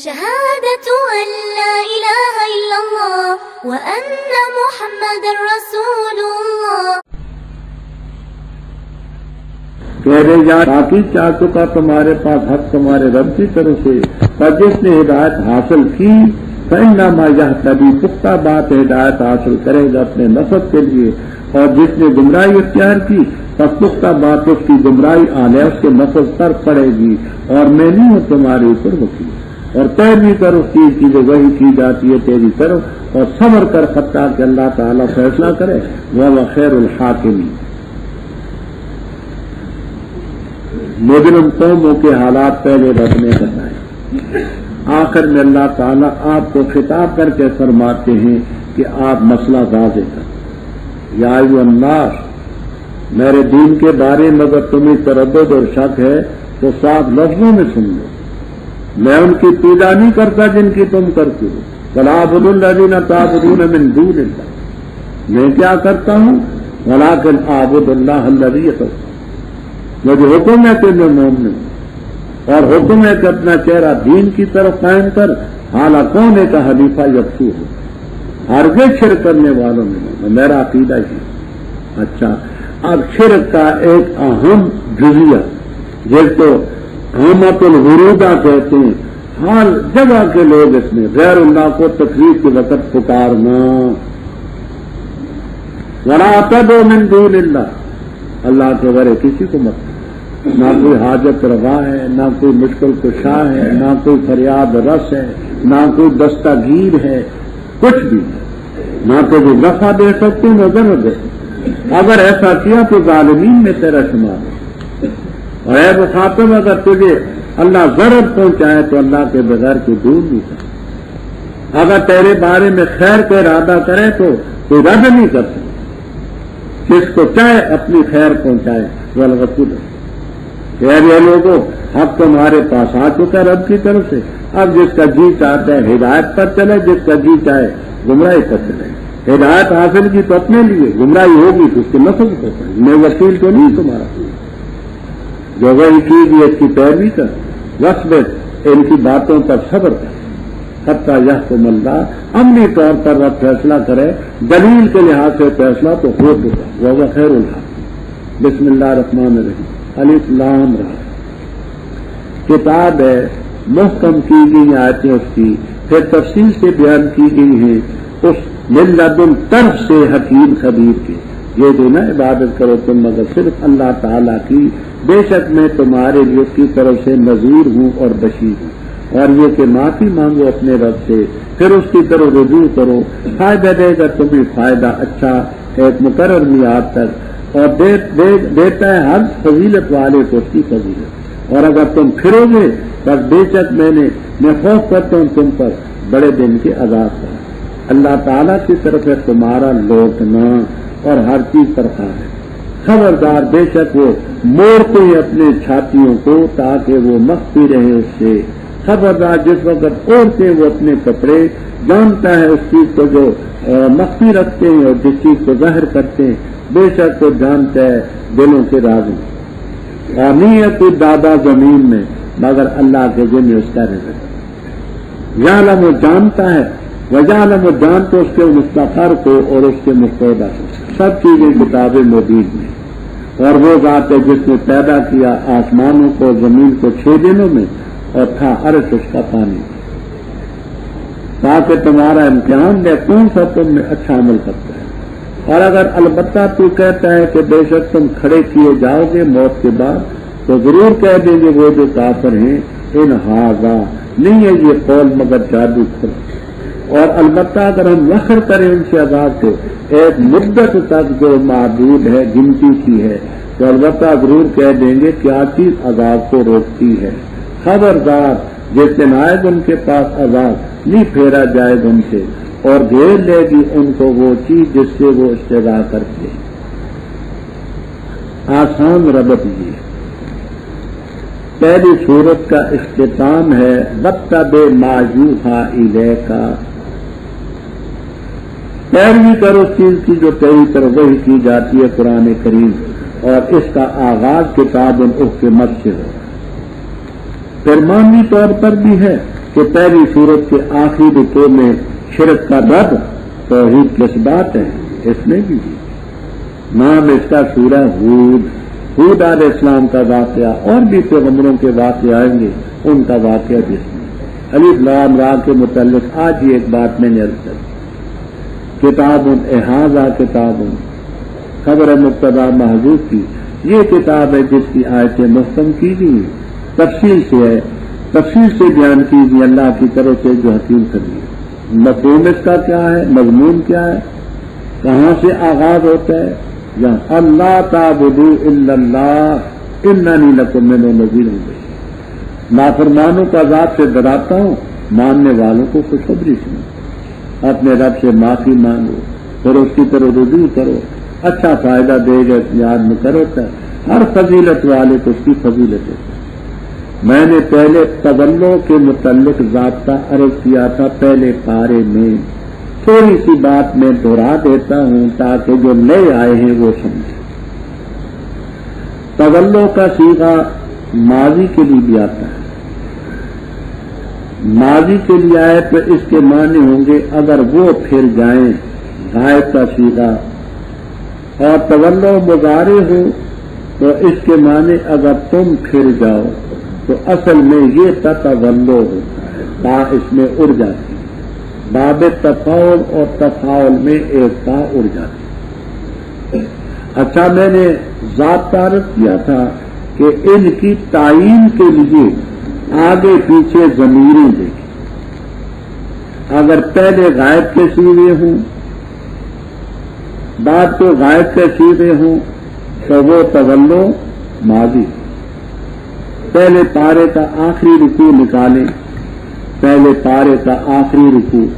شهادة أن لا إله إلا الله وأن محمد رسول الله. کہہ دے جا باقی چاہ چکا تمہارے پاس حق تمہارے رب کی طرف سے، پر جس نے ہدایت حاصل کی فإنما يهتدي، پختہ بات ہدایت حاصل کرے گا اپنے نفس کے لیے، اور جس نے گمراہی اختیار کی پس پختہ بات اس کی گمراہی آنے اس کے نفس پر پڑے گی، اور میں نہیں ہوں تمہارے اوپر وکیل. اور پیروی کر اس چیز کی جو وحی کی جاتی ہے تیری طرف، اور صبر کر حتیٰ کہ اللہ تعالیٰ فیصلہ کرے، وہ خیر الحاکمین. مجرم قوموں کے حالات پہلے رکھنے کرنا ہے. آخر میں اللہ تعالیٰ آپ کو خطاب کر کے فرماتے ہیں کہ آپ مسئلہ واضح کریں. یا ایھا الناس، میرے دین کے بارے میں اگر تمہیں تردد اور شک ہے تو صاف لفظوں میں سن لو. میں ان کی پوجا نہیں کرتا جن کی تم کرتے ہو. وَلَا أَعْبُدُ الَّذِينَ تَعْبُدُونَ مِن دُونِ اللَّهِ، میں کیا کرتا ہوں؟ وَلَٰكِنْ أَعْبُدُ اللَّهَ الَّذِي يَتَوَفَّاكُمْ، مجھے حکم ہے کہ میں مومن ہوں، اور حکم ہے کہ اپنا چہرہ دین کی طرف قائم کر، حالانکہ کون ہے کا حلیفہ یکسو ہو، ہرگز شرک کرنے والوں میں نہیں. میرا عقیدہ ہی. اچھا، اب شرک کا ایک اہم جزیہ جس کو احمد الغروبہ کہتے ہیں، ہر جگہ کے لوگ اس میں غیر اللہ کو تقریر کے وقت پکارنا. وَلَا تَدْعُوا مِن دُونِ اللَّهِ، اللہ کے بغیر کسی کو مت، نہ کوئی حاجت روا ہے، نہ کوئی مشکل کشا ہے، نہ کوئی فریاد رس ہے، نہ کوئی دستگیر ہے، کچھ بھی نہیں. نہ تو وہ نفع دے سکتے نہ ضرر دے سکتے. اگر ایسا کیا تو ظالمین میں تیرا شمار ہے. اور اے مخاطب، اگر تجھے اللہ ضرر پہنچائے تو اللہ کے بغیر کو دور نہیں سکتا. اگر تیرے بارے میں خیر کا ارادہ کرے تو کوئی رد نہیں کر سکتا. جس کو چاہے اپنی خیر پہنچائے. والغفور، اے لوگوں، حق تمہارے پاس آ چکا ہے رب کی طرف سے. اب جس کا جی چاہتا ہے ہدایت پر چلے، جس کا جی چاہے گمراہی پر چلے. ہدایت حاصل کی تو اپنے لیے، گمراہی ہوگی تو اس کے نفس کو پڑے. میں وکیل تو نہیں تمہارا. جو وہی چیز اس کی پیروی کر، وصبر، ان کی باتوں پر صبر کر، حتیٰ یحکم اللہ، عملی طور پر رب فیصلہ کرے. دلیل کے لحاظ سے فیصلہ تو ہو چکا، وہ خیر الحاکم. بسم اللہ الرحمن الرحیم. الف لام را، کتاب ہے، محکم کی گئی آیتیں اس کی، پھر تفصیل سے بیان کی گئی ہیں اس من لدن طرف سے حکیم خبیر کے. یہ جو نہ عبادت کرو تم مگر صرف اللہ تعالیٰ کی، بے شک میں تمہارے لیے اس کی طرف سے نذیر ہوں اور بشیر ہوں. اور یہ کہ معافی مانگو اپنے رب سے، پھر اس کی طرف رجوع کرو، فائدہ دے گا تمہیں فائدہ اچھا ایک مقرر میعاد تک، اور دیتا ہے ہر فضیلت والے کو اس کی فضیلت. اور اگر تم پھرو گے بس بے شک میں خوف کرتا ہوں تم پر بڑے دن کے عذاب کا. اللہ تعالیٰ کی طرف ہے تمہارا لوٹنا، اور ہر چیز پر خواہ ہے. خبردار، بے شک وہ موڑتے ہیں اپنے چھاتیوں کو تاکہ وہ مخفی رہے اس سے. خبردار، جس وقت اوڑھتے ہیں وہ اپنے کپڑے، جانتا ہے اس چیز کو جو مخفی رکھتے ہیں اور جس چیز کو ظاہر کرتے ہیں. بے شک وہ جانتا ہے دلوں کے رازوں. اور نہیں ہے کوئی دادا زمین میں مگر اللہ کے ذمہ اس کا رزق. یعلم، وہ جانتا ہے، وجعلم، وہ جانتے اس کے مستقر کو اور اس کے مستودع کو. سب چیزیں کتاب مبین میں. اور وہ ذات ہے جس نے پیدا کیا آسمانوں کو زمین کو 6 دنوں میں، اور تھا عرش اس کا پانی، تاکہ تمہارا امتحان دے کون سا تم میں اچھا عمل کرتا ہے. اور اگر البتہ تو کہتا ہے کہ بے شک تم کھڑے کیے جاؤ گے موت کے بعد، تو ضرور کہہ دیں گے وہ جو کافر ہیں، ان ھذا، نہیں ہے یہ قول مگر جادو کھڑا. اور البتہ اگر ہم نخر کریں ان سے عذاب کو ایک مدت تک جو معدود ہے، گنتی کی ہے، تو البتہ ضرور کہہ دیں گے کیا چیز عذاب کو روکتی ہے. خبردار، جس دن آئے ان کے پاس عذاب نہیں پھیرا جائے ان سے، اور گھیر لے گی ان کو وہ چیز جس سے وہ استدعا کرتے. آسان ربط یہ پہلی صورت کا اختتام ہے وَاتَّبِعْ مَا یُوحَىٰ إِلَيْکَ، پیروی کرو اس چیز کی جو تیری طرف وحی کی جاتی ہے قرآن کریم، اور اس کا آغاز کتاب احکمت سے ہو. پھر معنی طور پر بھی ہے کہ پہلی سورت کے آخری رکوع میں شرک کا رد توحید کی بات ہے، اس میں بھی نام اس کا سورہ ہود علیہ السلام کا واقعہ، اور بھی پیغمبروں کے واقعے آئیں گے، ان کا واقعہ جس میں الف لام را کے متعلق آج ہی ایک بات میں نے عرض کر کتاب احاظہ کتاب خبر مبتدا محذوف کی، یہ کتاب ہے جس کی آیتیں محکم کی گئی، تفصیل سے ہے، تفصیل سے بیان کی گئی اللہ کی طرف سے جو حکیم کری ہے۔ مفہوم اس کا کیا ہے، مضمون کیا ہے، کہاں سے آغاز ہوتا ہے، یہاں اللہ تعبدوا الا اللہ اننی لکم منہ نذیر مبین، نافرمانوں کا ذات سے ڈراتا ہوں، ماننے والوں کو خوشخبری سنو، اپنے رب سے معافی مانگو، پھر اس کی طرف رجوع کرو، اچھا فائدہ دے گا یاد میں کرو، ہر فضیلت والے کو اس کی فضیلت ہے۔ میں نے پہلے تولو کے متعلق ضابطہ عرض کیا تھا پہلے پارے میں، تھوڑی سی بات میں دہرا دیتا ہوں تاکہ جو نئے آئے ہیں وہ سمجھیں۔ تولو کا صیغہ ماضی کے لیے بھی آتا ہے، ماضی کے لیے آئے تو اس کے معنی ہوں گے اگر وہ پھر جائیں، غائب کا صیغہ، اور تولو مضارع ہو تو اس کے معنی اگر تم پھر جاؤ، تو اصل میں یہ تتولو ہوتا ہے، تا اس میں اڑ جاتی ہے، باب تفاعل اور تفاعل میں ایک تا اڑ جاتی ہے۔ اچھا میں نے ذات عرض کیا تھا کہ ان کی تعین کے لیے آگے پیچھے ضمیریں دیکھیں، اگر پہلے غائب کے صیغے ہوں، بعد تو غائب کے صیغے ہوں تو وہ تولو ماضی۔ پہلے پارے کا آخری رکوع نکالیں، پہلے پارے کا آخری رکوع،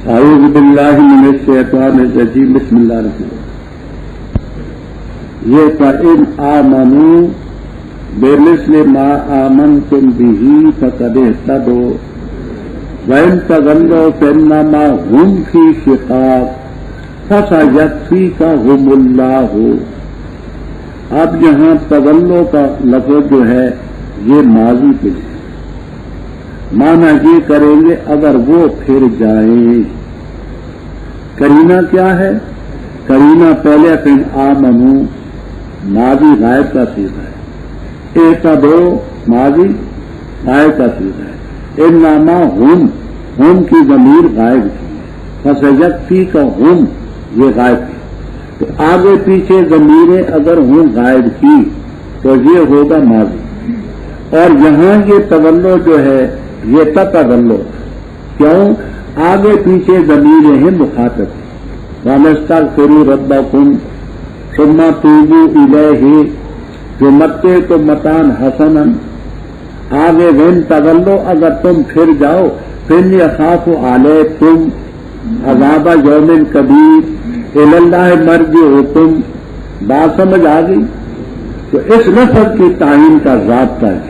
اعوذ باللہ من الشیطان الرجیم، بسم اللہ الرحمن الرحیم۔ یہ فَإِنْ آمَنُوا بِمِثْلِ مَا آمَنْتُمْ بِهِ فَقَدِ اهْتَدَوْا وَإِنْ تَوَلَّوْا فَإِنَّمَا هُمْ فِي شِقَاقٍ فَسَيَكْفِيكَهُمُ اللَّهُ۔ اب یہاں تولو کا لفظ جو ہے یہ ماضی کے لیے معنی یہ کریں گے اگر وہ پھر جائیں۔ کرینہ کیا ہے؟ کرینہ پہلے فِإِنْ آمَنُوا ماضی غائب کا صیغہ ہے، اہتدوا ماضی غائب کا صیغہ ہے، انما ہم کی ضمیر غائب کی ہے، فسیکفیکہم یہ غائب کی، تو آگے پیچھے ضمیریں اگر ہوں غائب کی تو یہ ہوگا ماضی، اور یہاں یہ تولو جو ہے یہ تتولو، کیوں؟ آگے پیچھے ضمیریں ہیں مخاطب، وَنَسْتَغْفِرُوا رَبَّكُمْ ثُمَّ تُوبُوا إِلَيْهِ جو متے تو متان حسنن، آگے وَإِنْ تَوَلَّوْا اگر تم پھر جاؤ، فَإِنِّي أَخَافُ عَلَيْكُمْ عَذَابَ يَوْمٍ كَبِيرٍ إِلَى اللَّهِ مَرْجِعُكُمْ۔ بات سمجھ آ گئی؟ تو اس لفظ کی تعین کا ضابطہ ہے،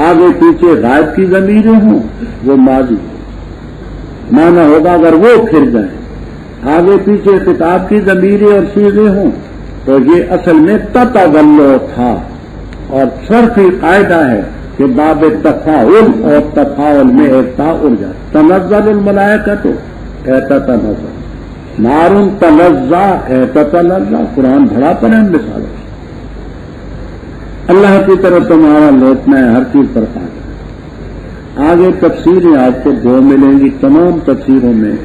آگے پیچھے غائب کی ضمیریں ہوں وہ ماضی مانا ہوگا اگر وہ پھر جائیں، آگے پیچھے خطاب کی ضمیریں اور صیغے ہوں تو یہ اصل میں تتولو تھا، اور صرفی قاعدہ ہے کہ باب تفاعل اور تفاعل میں ایک تا اڑ جاتا، تنزل الملائکۃ تتنزل، نار تلظی تتلظی، قرآن بڑا پرند مثال ہے، اللہ کی طرف تمہارا لوٹنا ہے، ہر چیز پر قادر۔ آگے تفسیریں آپ کو دو ملیں گی تمام تفسیروں میں،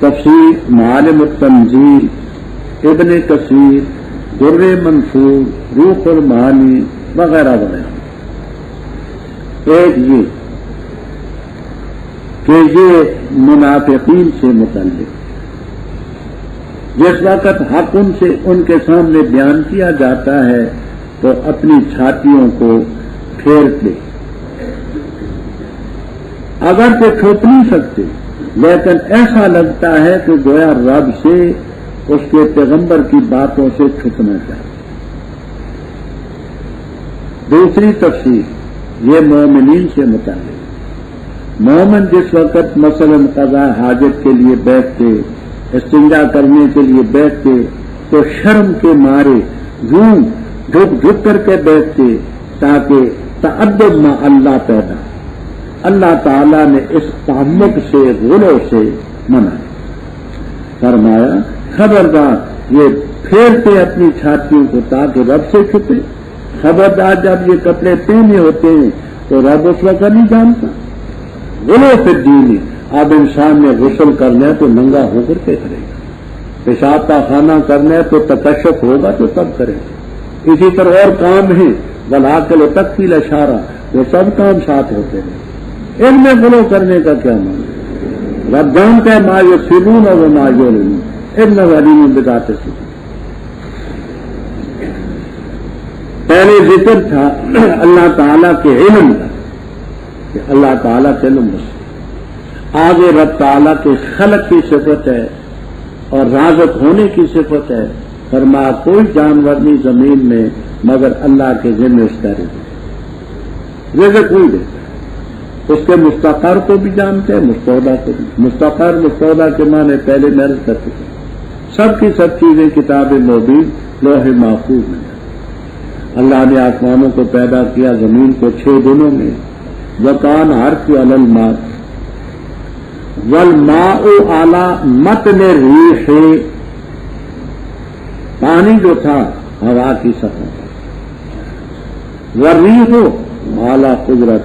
تفسیر معالم التنزیل ابن کثیر، در منصور، روح المعانی وغیرہ وغیرہ۔ ایک یہ کہ یہ منافقین سے متعلق، جس وقت حق ان کے سامنے بیان کیا جاتا ہے تو اپنی چھاتیوں کو پھیرتے، اگر تو چھپ نہیں سکتے لیکن ایسا لگتا ہے کہ گویا رب سے اس کے پیغمبر کی باتوں سے چھپنا چاہتے، دوسری تفسیر یہ مومنین سے متعلق، مومن جس وقت مثلا قضاء حاجت کے لیے بیٹھتے، استنجا کرنے کے لیے بیٹھتے تو شرم کے مارے یوں جھک جھک کر کے بیٹھتے تاکہ تعدد مع اللہ پیدا۔ اللہ تعالیٰ نے اس تعمق سے غلو سے منع فرمایا خبردار یہ پھیرتے اپنی چھاتیوں کو تاکہ رب سے چھپے، خبردار جب یہ کپڑے پہنے ہوتے ہیں تو رب اس وقت نہیں جانتا۔ غلو فی الدین، اب انسان نے غسل کرنا ہے تو ننگا ہو کر کے کرے گا، پیشاب کا خانہ کرنا ہے تو تکشف ہوگا تو تب کرے گا، اسی طرح اور کام ہے والعاقل تکفیل اشارہ، وہ سب کام ساتھ ہوتے ہیں۔ ان میں غلو کرنے کا کیا معنی؟ رب جانتا ہے ما یسرون و ما یعلنون، انہ علیم بذات الصدور۔ پہلے ذکر تھا اللہ تعالیٰ کے علم کا کہ اللہ تعالیٰ کے علم سے، آگے رب تعالیٰ کے خلق کی صفت ہے اور رازق ہونے کی صفت ہے۔ فرمایا کوئی جانور نہیں زمین میں مگر اللہ کے ذمہ اس کا رزق کوئی دیتا ہے، اس کے مستقر کو بھی جانتے ہیں، مستودع کو بھی۔ مستقر مستودع کے معنی پہلے میں عرض کر چکا، سب کی سب چیزیں کتاب موجود لوح محفوظ میں۔ اللہ نے آسمانوں کو پیدا کیا، زمین کو 6 دنوں میں، وکان عرش علی الماء والماء علی متن الریح، پانی جو تھا ہوا کی سطح پر، والریح علی قدرت،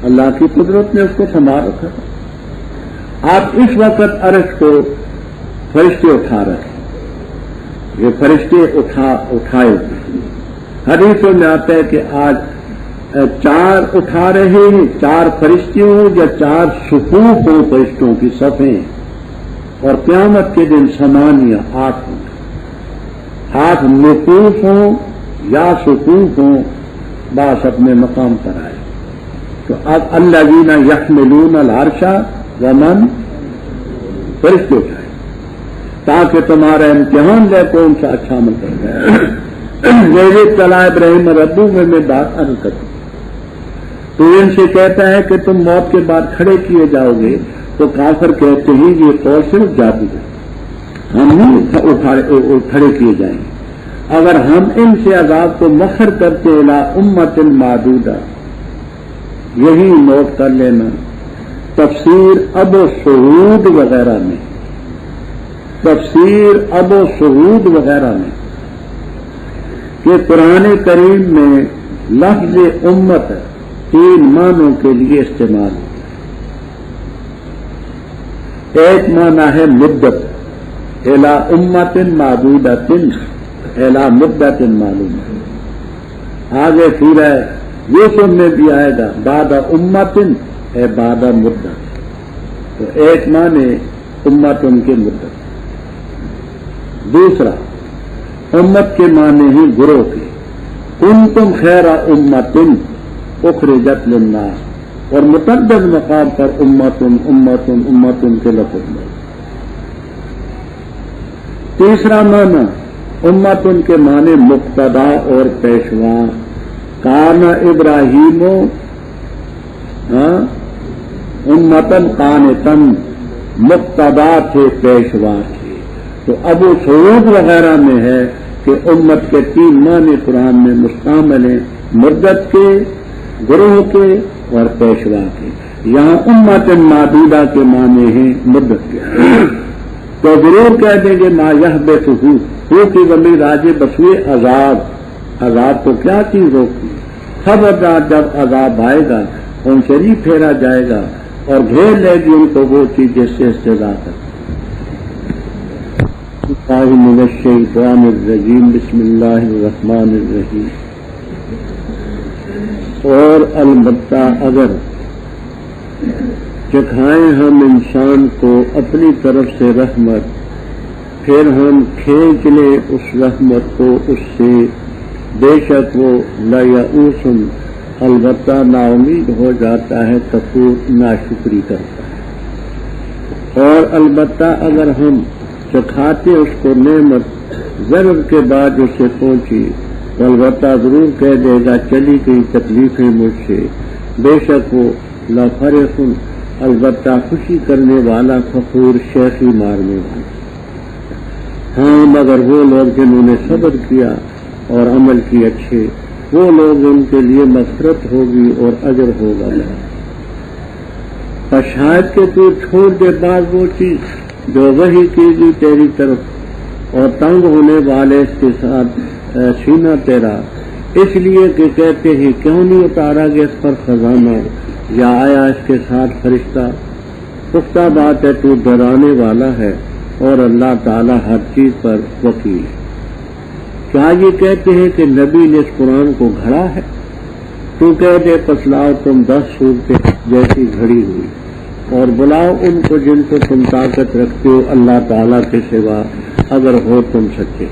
اللہ کی قدرت نے اس کو سنبھال رکھا تھا۔ آپ اس وقت عرش کو فرشتے اٹھا رہے، یہ فرشتے اٹھائے ہوئے۔ حدیثوں میں آتا ہے کہ آج 4 اٹھا رہے ہیں، 4 فرشتے ہوں یا 4 صفوف ہوں فرشتوں کی صفیں، اور قیامت کے دن 8 ہوں، 8 نقوف ہوں یا صفوف ہوں، باس اپنے مقام پر آئے۔ تو اب الذین یحملون العرش ومن، فرشتے اٹھائے تاکہ تمہارا امتحان لے کون سا اچھا عمل کر جائے۔ جیسے طلع ابراہیم ربو میں بات عرض کروں تو ان سے کہتا ہے کہ تم موت کے بعد کھڑے کیے جاؤ گے، تو کافر کہتے ہیں یہ قول صرف جادو ہے، ہم نہیں کھڑے کیے جائیں گے۔ اگر ہم ان سے عذاب کو مؤخر کرتے الی امت معدودہ، یہی نوٹ کر لینا تفسیر ابو سعود وغیرہ میں، تفسیر ابو سعود وغیرہ میں کہ قرآن کریم میں لفظ امت 3 معنوں کے لیے استعمال ہے۔ ایک معنی ہے مدت، الی امت معدودۃ الی مدت معلومہ، آگے پھر ہے یوسف میں بھی آئے گا بعد امت اے بعد مدت، تو ایک معنی امت ان کی مدت۔ دوسرا امت کے معنی ہیں گروہ کے، کنتم خیر امت اخرجت للناس، اور متعدد مقام پر امتن امتن امتن کے لفظ میں۔ تیسرا معنی امتن کے معنی مقتدا اور پیشوا، کان ابراہیم امتن قانتن، مقتدا تھے پیشوا تھے۔ تو ابو سعود وغیرہ میں ہے کہ امت کے 3 معنی قرآن میں مستعمل ہیں، مدت کے، گروہ کے اور پیشوا کے۔ یہاں امت معدودہ کے معنی ہیں مدت کے، تو ضرور کہہ دیں گے ما یحبطہ ہو کی ضمیر راجع بسوئے عذاب، عذاب کو کیا چیز روکتی؟ خبردار جب عذاب آئے گا ان سے نہیں پھیرا جائے گا اور گھیر لے گی ان کو وہ چیز جس سے استضاء کرتی۔ من الشیطان الرجیم، بسم اللہ الرحمن الرحیم۔ اور البتہ اگر چکھائیں ہم انسان کو اپنی طرف سے رحمت، پھر ہم کھینچ لیں اس رحمت کو اس سے، بے شک وہ لیئوس، البتہ نا امید ہو جاتا ہے، کفور، ناشکری کرتا ہے۔ اور البتہ اگر ہم چکھاتے اس کو نعمت، ضرر کے بعد اسے پہنچی تو البتہ ضرور کہہ دے گا چلی گئی تکلیفیں مجھ سے، بے شک وہ لفرح، البتہ خوشی کرنے والا، فخور، شیخی مارنے والا۔ ہاں مگر وہ لوگ جنہوں نے صبر کیا اور عمل کی اچھے، وہ لوگ ان کے لیے مغفرت ہوگی اور اجر ہوگا۔ پر شاید کہ تو چھوڑ دے بعض وہ چیز جو وحی کی گئی تیری طرف، اور تنگ ہونے والے اس کے ساتھ سینہ تیرا، اس لیے کہ کہتے ہیں کیوں نہیں اتارا گیا اس پر خزانہ یا آیا اس کے ساتھ فرشتہ۔ پختہ بات ہے تو ڈرانے والا ہے اور اللہ تعالیٰ ہر چیز پر وکیل ہے۔ کیا یہ کہتے ہیں کہ نبی نے اس قرآن کو گھڑا ہے؟ تو کہہ دے پس لاؤ تم 10 صورتیں جیسی گھڑی ہوئی اور بلاؤ ان کو جن کو تم طاقت رکھتے ہو اللہ تعالیٰ کے سوا، اگر ہو تم سچے۔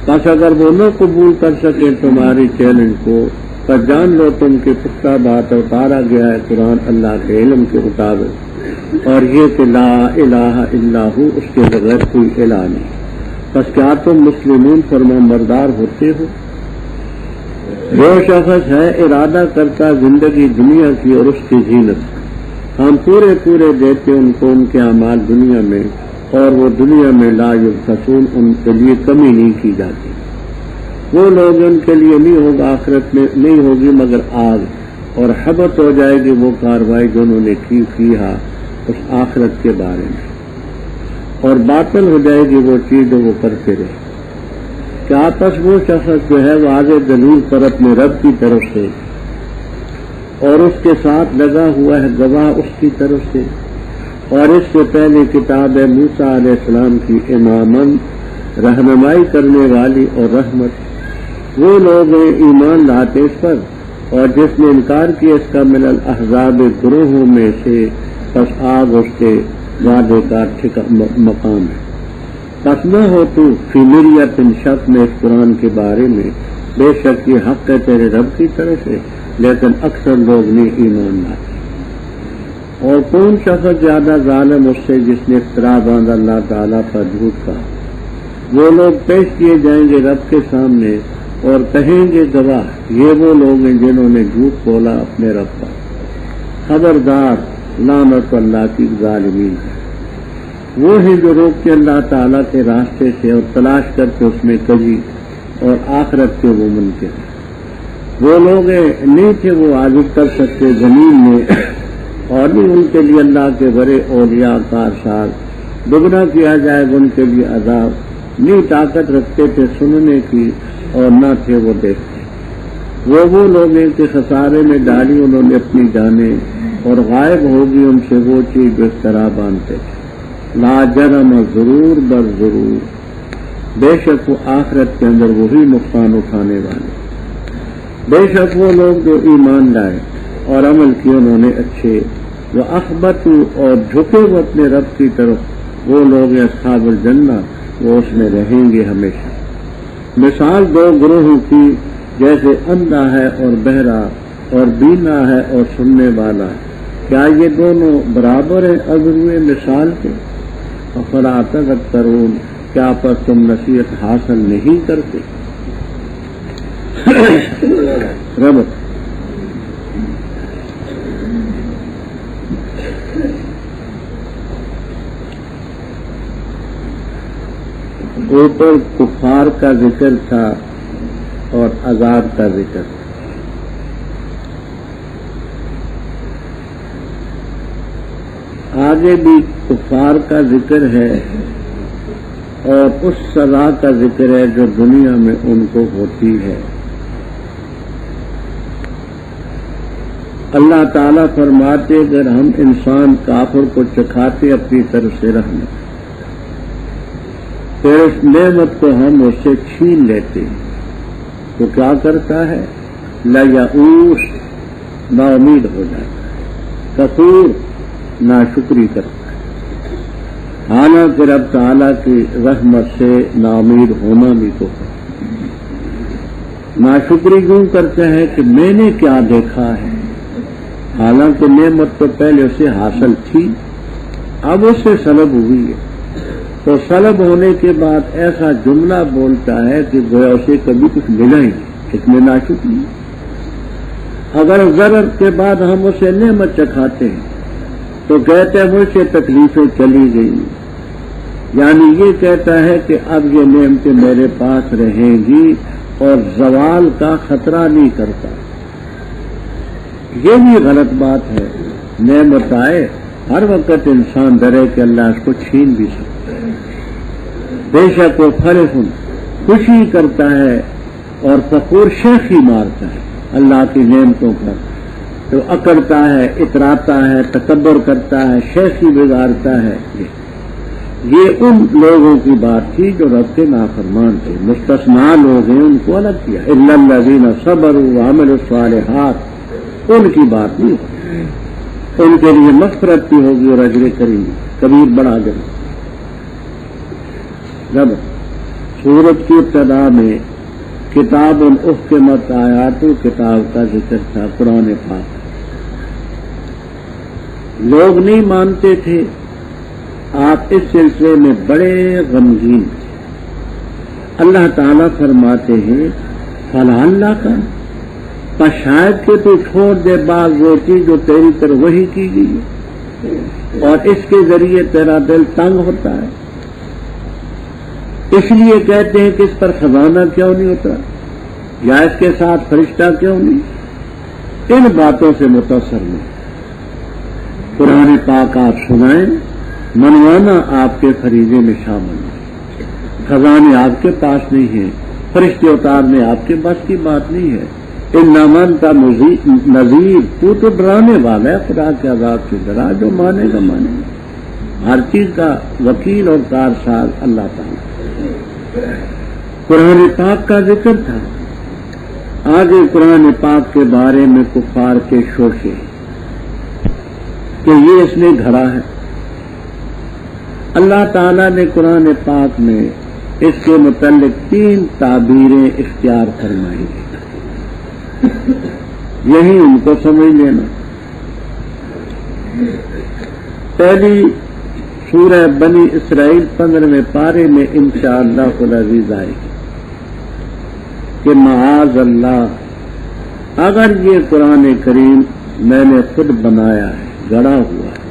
بس اگر وہ نہ قبول کر سکیں تمہاری چیلنج کو، پر جان لو تم کہ پختہ بات اتارا گیا ہے قرآن اللہ کے علم کے مطابق، اور یہ کہ لا الہ الا ہو، اس کے بغیر کوئی الہ نہیں۔ بس کیا تم مسلمون فرمانبردار ہوتے ہو؟ جو شخص ہے ارادہ کرتا زندگی دنیا کی اور اس کی زینت، ہم پورے پورے دیتے ان کو ان کے اعمال دنیا میں، اور وہ دنیا میں لا یبخسون، ان کے لیے کمی نہیں کی جاتی۔ وہ لوگ ان کے لیے نہیں ہوگا، آخرت میں نہیں ہوگی مگر آگ، اور حبط ہو جائے گی وہ کاروائی جو انہوں نے کی ہے اس آخرت کے بارے میں، اور باطل ہو جائے گی وہ چیز جو وہ کرتے رہے۔ کیا پس وہ شخص جو ہے واضح دلیل پر اپنے رب کی طرف سے اور اس کے ساتھ لگا ہوا ہے گواہ اس کی طرف سے، اور اس سے پہلے کتاب موسیٰ علیہ السلام کی اماماً رہنمائی کرنے والی اور رحمت، وہ لوگ ایمان لاتے اس پر، اور جس نے انکار کیا اس کا من الاحزاب گروہوں میں سے، پس آگ اس کے وعدے کا مقام ہے۔ پس نہ ہو تو فی مریت شک میں اس قرآن کے بارے میں، بے شک یہ حق ہے تیرے رب کی طرف سے، لیکن اکثر لوگ نہیں ایمان لاتے۔ اور کون شخص زیادہ ظالم اس سے جس نے افترا باندھا اللہ تعالیٰ پر جھوٹ کا؟ وہ لوگ پیش کیے جائیں گے رب کے سامنے اور کہیں گے گواہ، یہ وہ لوگ ہیں جنہوں نے جھوٹ بولا اپنے رب پر۔ خبردار، لعنت اللہ کی ظالمین ہے۔ وہ ہیں جو روکتے اللہ تعالیٰ کے راستے سے اور تلاش کرتے اس میں کجی، اور آخرت کے وہ منکر ہیں۔ وہ لوگ نہیں تھے وہ عاجز کر سکتے زمین میں، اور نہیں ان کے لیے اللہ کے بڑے اولیاء کارساز، دگنا کیا جائے گا ان کے لیے عذاب، نہیں طاقت رکھتے تھے سننے کی اور نہ تھے وہ دیکھتے۔ وہ لوگ ہیں کہ خسارے میں ڈالی انہوں نے اپنی جانیں، اور غائب ہوگی ان سے وہ چیز جو اس طرح باندھتے تھے۔ لا جرم، ضرور بر ضرور، بے شک وہ آخرت کے اندر وہی نقصان اٹھانے والے۔ بے شک وہ لوگ جو ایمان لائے اور عمل کیے انہوں نے اچھے، وہ اخبتو، اور جھکے وہ اپنے رب کی طرف، وہ لوگ اصحاب الجنہ، وہ اس میں رہیں گے ہمیشہ۔ مثال 2 گروہوں کی، جیسے اندھا ہے اور بہرا، اور بینا ہے اور سننے والا، کیا یہ دونوں برابر ہیں عذر مثال کے؟ افلا تذکرون، کیا پر تم نصیحت حاصل نہیں کرتے؟ ربط اوپر کفار کا ذکر تھا اور عذاب کا ذکر تھا۔ آگے بھی کفار کا ذکر ہے اور اس سزا کا ذکر ہے جو دنیا میں ان کو ہوتی ہے۔ اللہ تعالیٰ فرماتے اگر ہم انسان کافر کو چکھاتے اپنی طرف سے رحمت، پھر اس نعمت کو ہم اس سے چھین لیتے تو کیا کرتا ہے؟ لیئوس، نا امید ہو جاتا ہے، کفور، ناشکری کرتا ہے۔ حالانکہ رب تعالیٰ کی رحمت سے نا امید ہونا بھی تو ہے۔ ناشکری کیوں کرتے ہیں کہ میں نے کیا دیکھا ہے، حالانکہ نعمت تو پہلے اسے حاصل تھی، اب اسے سلب ہوئی ہے۔ تو سلب ہونے کے بعد ایسا جملہ بولتا ہے کہ گویا اسے کبھی کچھ ملا ہی نہیں، اس میں ناشکری ہے۔ اگر ضرر کے بعد ہم اسے نعمت چکھاتے ہیں تو کہتے ہیں مجھ سے تکلیفیں چلی گئی، یعنی یہ کہتا ہے کہ اب یہ نعمتیں میرے پاس رہیں گی اور زوال کا خطرہ نہیں کرتا۔ یہ بھی غلط بات ہے۔ نعمت آئے ہر وقت انسان ڈرے کہ اللہ اس کو چھین بھی سکتا ہے۔ بے شک وہ فرح خوشی کرتا ہے اور فخور شیخی مارتا ہے اللہ کی نعمتوں پر، تو اکڑتا ہے، اتراتا ہے، تکبر کرتا ہے، شیخی بگاڑتا ہے۔ یہ ان لوگوں کی بات تھی جو رب کے نافرمان تھے۔ مستثنا لوگ ہیں، ان کو الگ کیا، الا الذین صبروا وعملوا الصالحات، ان کی بات نہیں ہوگی، ان کے لیے مغفرت بھی ہوگی اور اجر کریم کبیر بڑا اجر۔ جب سورت کی ابتدا میں کتاب احکمت آیات کتاب کا ذکر تھا، قرآن پاک، لوگ نہیں مانتے تھے، آپ اس سلسلے میں بڑے غمگین تھے۔ اللہ تعالیٰ فرماتے ہیں فلا اللہ کا شاید کہ تو چھوڑ دے بعض وہ چیز جو تیری طرف وحی کی گئی ہے اور اس کے ذریعے تیرا دل تنگ ہوتا ہے، اس لیے کہتے ہیں کہ اس پر خزانہ کیوں نہیں ہوتا یا اس کے ساتھ فرشتہ کیوں نہیں، ان باتوں سے متاثر نہیں۔ قرآن پاک آپ سنائیں، منوانا آپ کے فریضے میں شامل ہے، خزانے آپ کے پاس نہیں ہیں، فرشتے اتارنے آپ کے بس کی بات نہیں ہے۔ انما انت نذیر، تو تو ڈرانے والا ہے خدا کے عذاب سے ڈرا، جو مانے گا مانے گا، ہر چیز کا وکیل اور کارساز اللہ تعالیٰ۔ قرآن پاک کا ذکر تھا، آگے قرآن پاک کے بارے میں کفار کے شوشے کہ یہ اس نے گھڑا ہے۔ اللہ تعالیٰ نے قرآن پاک میں اس کے متعلق 3 تعبیریں اختیار فرمائی ہیں، یہی ان کو سمجھ لینا۔ پہلی سورہ بنی اسرائیل 15ویں پارے میں انشاءاللہ العزیز آئے گی کہ معاذ اللہ، اگر یہ قرآن کریم میں نے خود بنایا ہے، گڑا ہوا ہے،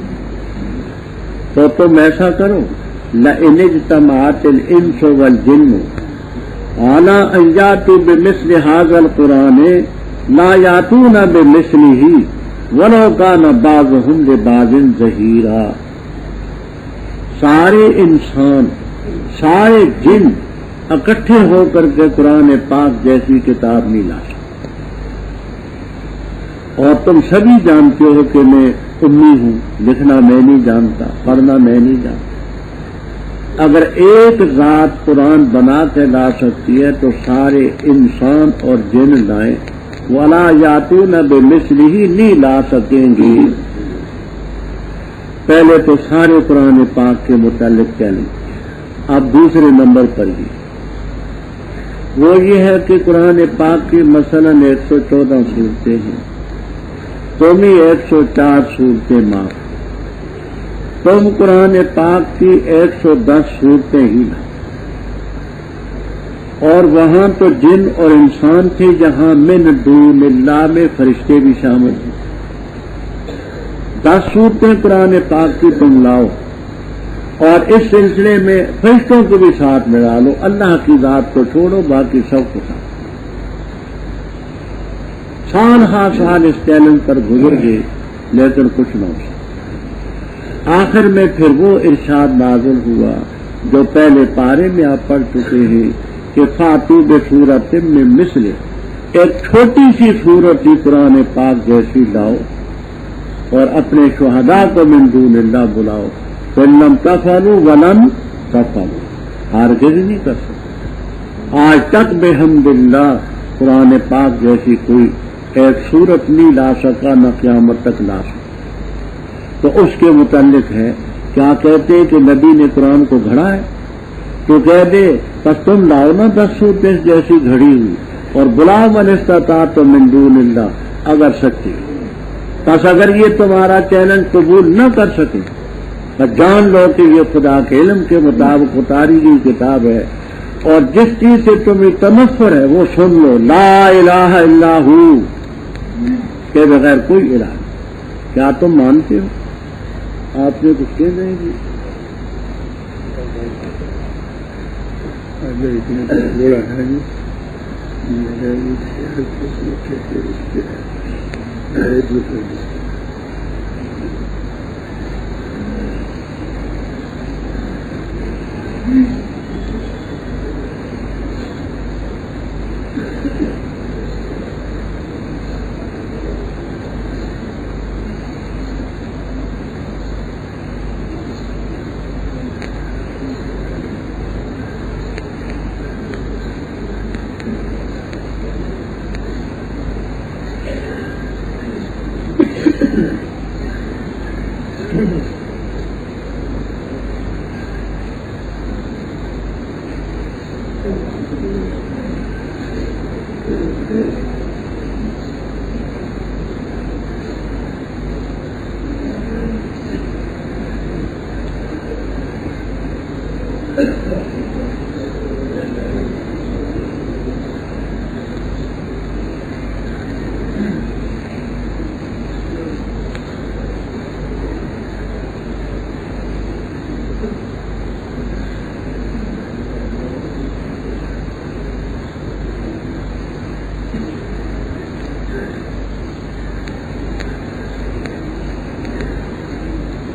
تو تم ایسا کرو لئن اجتمعت الانس والجن علی ان یاتوا بمثل هذا القرآن لا یاتون بمثلہ ولو کان بعضهم لبعض ظہیرا۔ سارے انسان، سارے جن اکٹھے ہو کر کے قرآن پاک جیسی کتاب نہیں لا سکتے، اور تم سبھی جانتے ہو کہ میں امی ہوں، لکھنا میں نہیں جانتا، پڑھنا میں نہیں جانتا۔ اگر ایک ذات قرآن بنا کے لا سکتی ہے تو سارے انسان اور جن لائیں، وَلَا يَأْتُونَ بِمِثْلِهِ نہیں لا سکیں گی۔ پہلے تو سارے قرآن پاک کے متعلق چیلنج، اب دوسرے نمبر پر وہ یہ ہے کہ قرآن پاک کی مثلاً 114 صورتیں ہیں، تم ہی 104 صورتیں معاف، تم قرآن پاک کی 110 صورتیں ہی لا، اور وہاں تو جن اور انسان تھے جہاں من دون اللہ میں فرشتے بھی شامل ہیں۔ 10 صورتیں قرآن پاک کی تم لاؤ اور اس سلسلے میں فرشتوں کو بھی ساتھ میں ڈالو، اللہ کی ذات کو چھوڑو، باقی سب کو ساتھ۔ سال ہا سال اس چیلنج پر گزر گئے لیکن کچھ نہ ہو۔ آخر میں پھر وہ ارشاد نازل ہوا جو پہلے پارے میں آپ پڑھ چکے ہیں کہ فاتو بسورۃ من مثلہ، ایک چھوٹی سی سورت ہی قرآن پاک جیسی لاؤ اور اپنے شہداء کو من دون اللہ بلاؤ، فَإِن لَّمْ تَفْعَلُوا وَلَن تَفْعَلُوا، ہرگز نہیں کر سکتے۔ آج تک بحمد اللہ قرآن پاک جیسی کوئی ایک سورت نہیں لا سکا، نہ قیامت تک لا سکا۔ تو اس کے متعلق ہے، کیا کہتے ہیں کہ نبی نے قرآن کو گھڑا ہے، تو کہہ دے بس تم لاؤ نا 10 صورتیں جیسی گھڑی ہوئی اور بلاؤ من استطاعت من دون اللہ، اگر سکتے۔ بس اگر یہ تمہارا چیلنج قبول نہ کر سکے اور جان لو کہ یہ خدا کے علم کے مطابق اتاری گئی کتاب ہے، اور جس چیز سے تمہیں تنفر ہے وہ سن لو، لا الہ الا ہو، کے بغیر کوئی الہ نہیں۔ کیا تم مانتے ہو؟ آپ نے کچھ کہہ رہے ہیں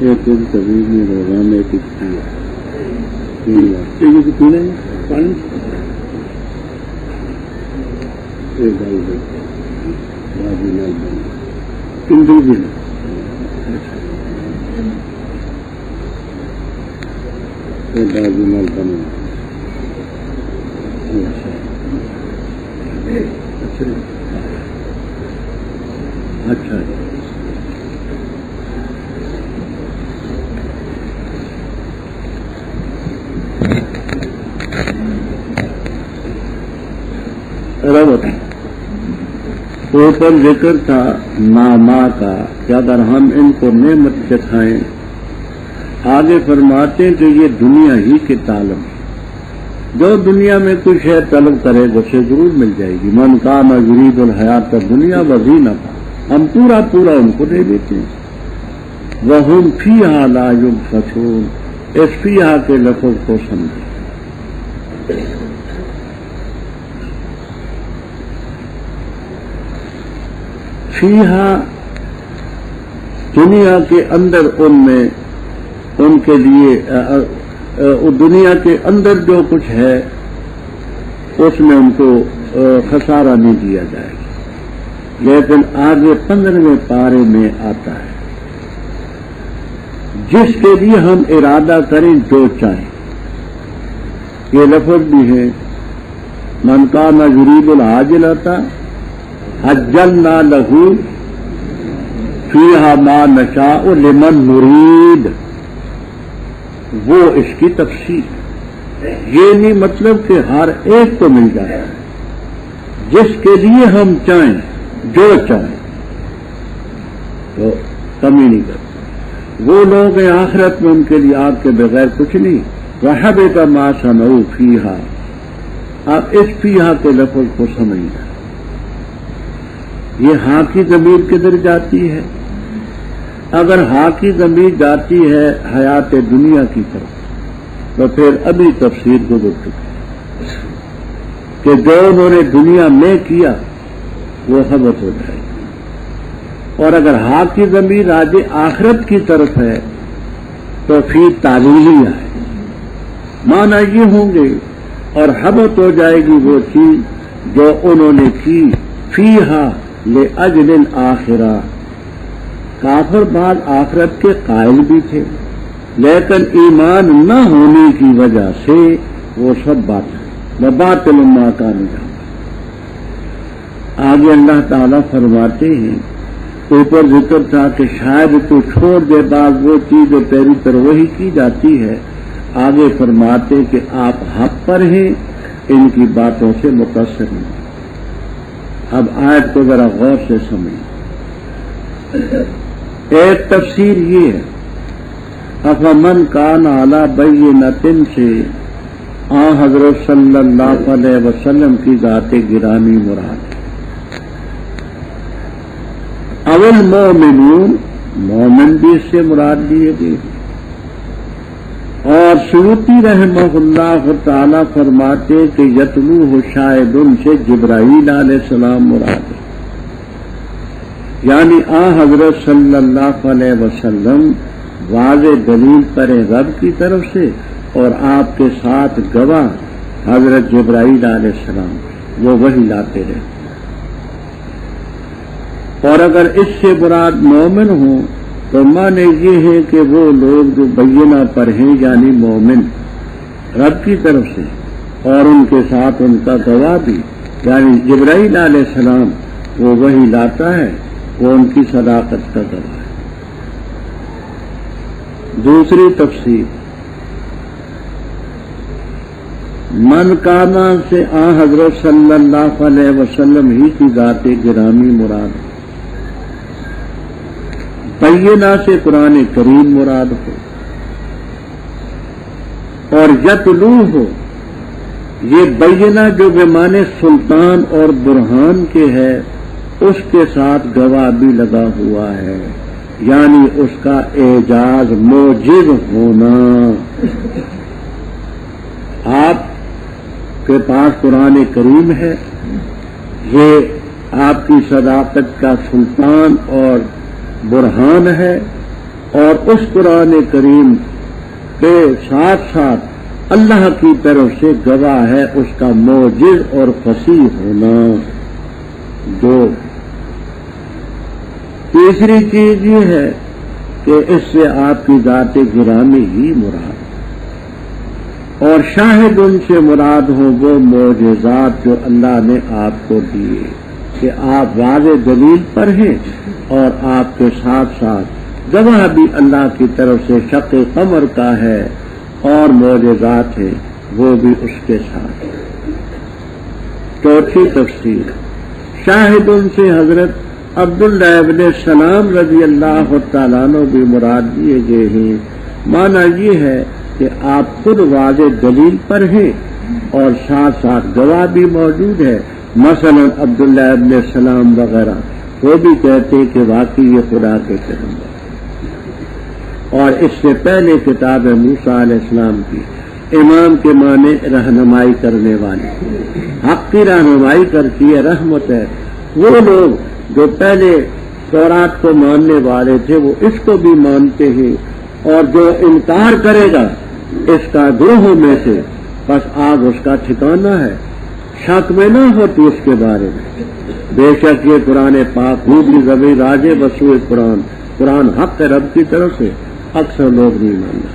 ایک دن کبھی میں روزانہ پینا پانی ایک ڈال دیں بازی لال بن تین دن بھی بازی لال بنا اچھا اوپر ذکر تھا ماما کا کہ اگر ہم ان کو نعمت چکھائیں، آگے فرماتے ہیں کہ یہ دنیا ہی کے تعلم، جو دنیا میں کچھ ہے طلب کرے گا اسے ضرور مل جائے گی۔ من کان یرید الحیات الدنیا وزینتہا، ہم پورا پورا ان کو دے دیتے ہیں۔ وہم فیہا لا یبخسون، اس فیہا کے لفظ کو سمجھے۔ فیہا دنیا کے اندر ان کے لیے دنیا کے اندر جو کچھ ہے اس میں ان کو خسارہ نہیں دیا جائے گا، لیکن آگے 15ویں پارے میں آتا ہے جس کے لیے ہم ارادہ کریں جو چاہیں، یہ لفظ بھی ہے من کان یرید العاجلۃ عجلنا لہ فیہا ما نشاء لمن نرید، وہ اس کی تفصیل ہے۔ یہ نہیں مطلب کہ ہر ایک کو مل جائے، جس کے لیے ہم چاہیں جو چاہیں تو کمی نہیں کرتے۔ وہ لوگ ہیں آخرت میں ان کے لیے آپ کے بغیر کچھ نہیں۔ وَحَبِطَ مَا صَنَعُوا فِيهَا، آپ اس فیہا کے لفظ کو سمجھنا، یہ ہاں کی ضمیر کدھر جاتی ہے؟ اگر ہاں کی ضمیر جاتی ہے حیات دنیا کی طرف تو پھر ابھی تفسیر گزر چکی کہ جو انہوں نے دنیا میں کیا وہ حبط ہو جائے گی، اور اگر ہاں کی ضمیر راج آخرت کی طرف ہے تو فی تعلیلی ہے، معنی یہ ہوں گے اور حبط ہو جائے گی وہ چیز جو انہوں نے کی۔ فیہا لأجل الآخرہ، کافر بعد آخرت کے قائل بھی تھے لیکن ایمان نہ ہونے کی وجہ سے وہ سب باطل باطل ما کانوا یعملون۔ آگے اللہ تعالیٰ فرماتے ہیں، اوپر ذکر تھا کہ شاید تو چھوڑ دے بعض وہ چیز جو تیری تروہی کی جاتی ہے، آگے فرماتے کہ آپ حق پر ہیں، ان کی باتوں سے متاثر نہیں۔ اب آیت کو ذرا غور سے سمجھیں۔ ایک تفسیر یہ ہے افمن کان علی بینۃ سے حضرت صلی اللہ علیہ وسلم کی ذات گرامی مراد ہے۔ اول مومنون، مومن بھی اس سے مراد لیے گئے۔ اور سیوطی رحمہ اللہ تعالی فرماتے کہ یتلوہ شاہد ان سے جبرائیل علیہ السلام مراد ہے، یعنی حضرت صلی اللہ علیہ وسلم واضح دلیل پر رب کی طرف سے اور آپ کے ساتھ گواہ حضرت جبرائیل علیہ السلام، وہ وحی لاتے رہے۔ اور اگر اس سے مراد مومن ہوں تو معنی یہ ہے کہ وہ لوگ جو بینہ پر ہیں، یعنی مومن رب کی طرف سے اور ان کے ساتھ ان کا گواہ بھی، یعنی جبرائیل علیہ السلام، وہ وحی لاتا ہے، وہ ان کی صداقت کا گواہ ہے۔ دوسری تفسیر، من کانا سے حضرت صلی اللہ علیہ وسلم ہی کی ذات گرامی مراد ہے، بینہ سے قرآن کریم مراد ہو، اور یتلو ہو، یہ بینہ جو بمانے سلطان اور برہان کے ہے، اس کے ساتھ گواہ بھی لگا ہوا ہے، یعنی اس کا اعجاز موجب ہونا۔ آپ کے پاس قرآن کریم ہے، یہ آپ کی صداقت کا سلطان اور برہان ہے، اور اس قرآن کریم کے ساتھ ساتھ اللہ کی طرف سے گواہ ہے اس کا موجز اور فصیح ہونا۔ دو، تیسری چیز یہ ہے کہ اس سے آپ کی ذات گرامی ہی مراد، اور شاہد ان سے مراد ہوں وہ معجزات جو اللہ نے آپ کو دیے کہ آپ واضح دلیل پر ہیں، اور آپ کے ساتھ ساتھ گواہ بھی اللہ کی طرف سے شق قمر کا ہے، اور معجزات ہیں وہ بھی اس کے ساتھ۔ چوتھی تفسیر، شاہد ان سے حضرت عبداللہ ابن السلام رضی اللہ تعالیٰ عنہ بھی مراد دیے گئے ہیں۔ معنی یہ ہے کہ آپ خود واضح دلیل پر ہیں اور ساتھ ساتھ گواہ بھی موجود ہے، مثلا عبداللہ ابن السلام وغیرہ، وہ بھی کہتے کہ واقعی یہ خدا کے پیغمبر۔ اور اس سے پہلے کتاب موسیٰ علیہ السلام کی امام کے معنی رہنمائی کرنے والے، حق کی رہنمائی کرتی ہے، رحمت ہے۔ وہ لوگ جو پہلے تورات کو ماننے والے تھے وہ اس کو بھی مانتے ہیں، اور جو انکار کرے گا اس کا گروہوں میں سے، بس آگ اس کا ٹھکانہ ہے، شک میں نہ ہوتی اس کے بارے میں۔ بے شک یہ قرآن پاک ہو کی زبی راج وسوء قرآن، قرآن حق ہے رب کی طرف سے، اکثر لوگ نہیں مانتے۔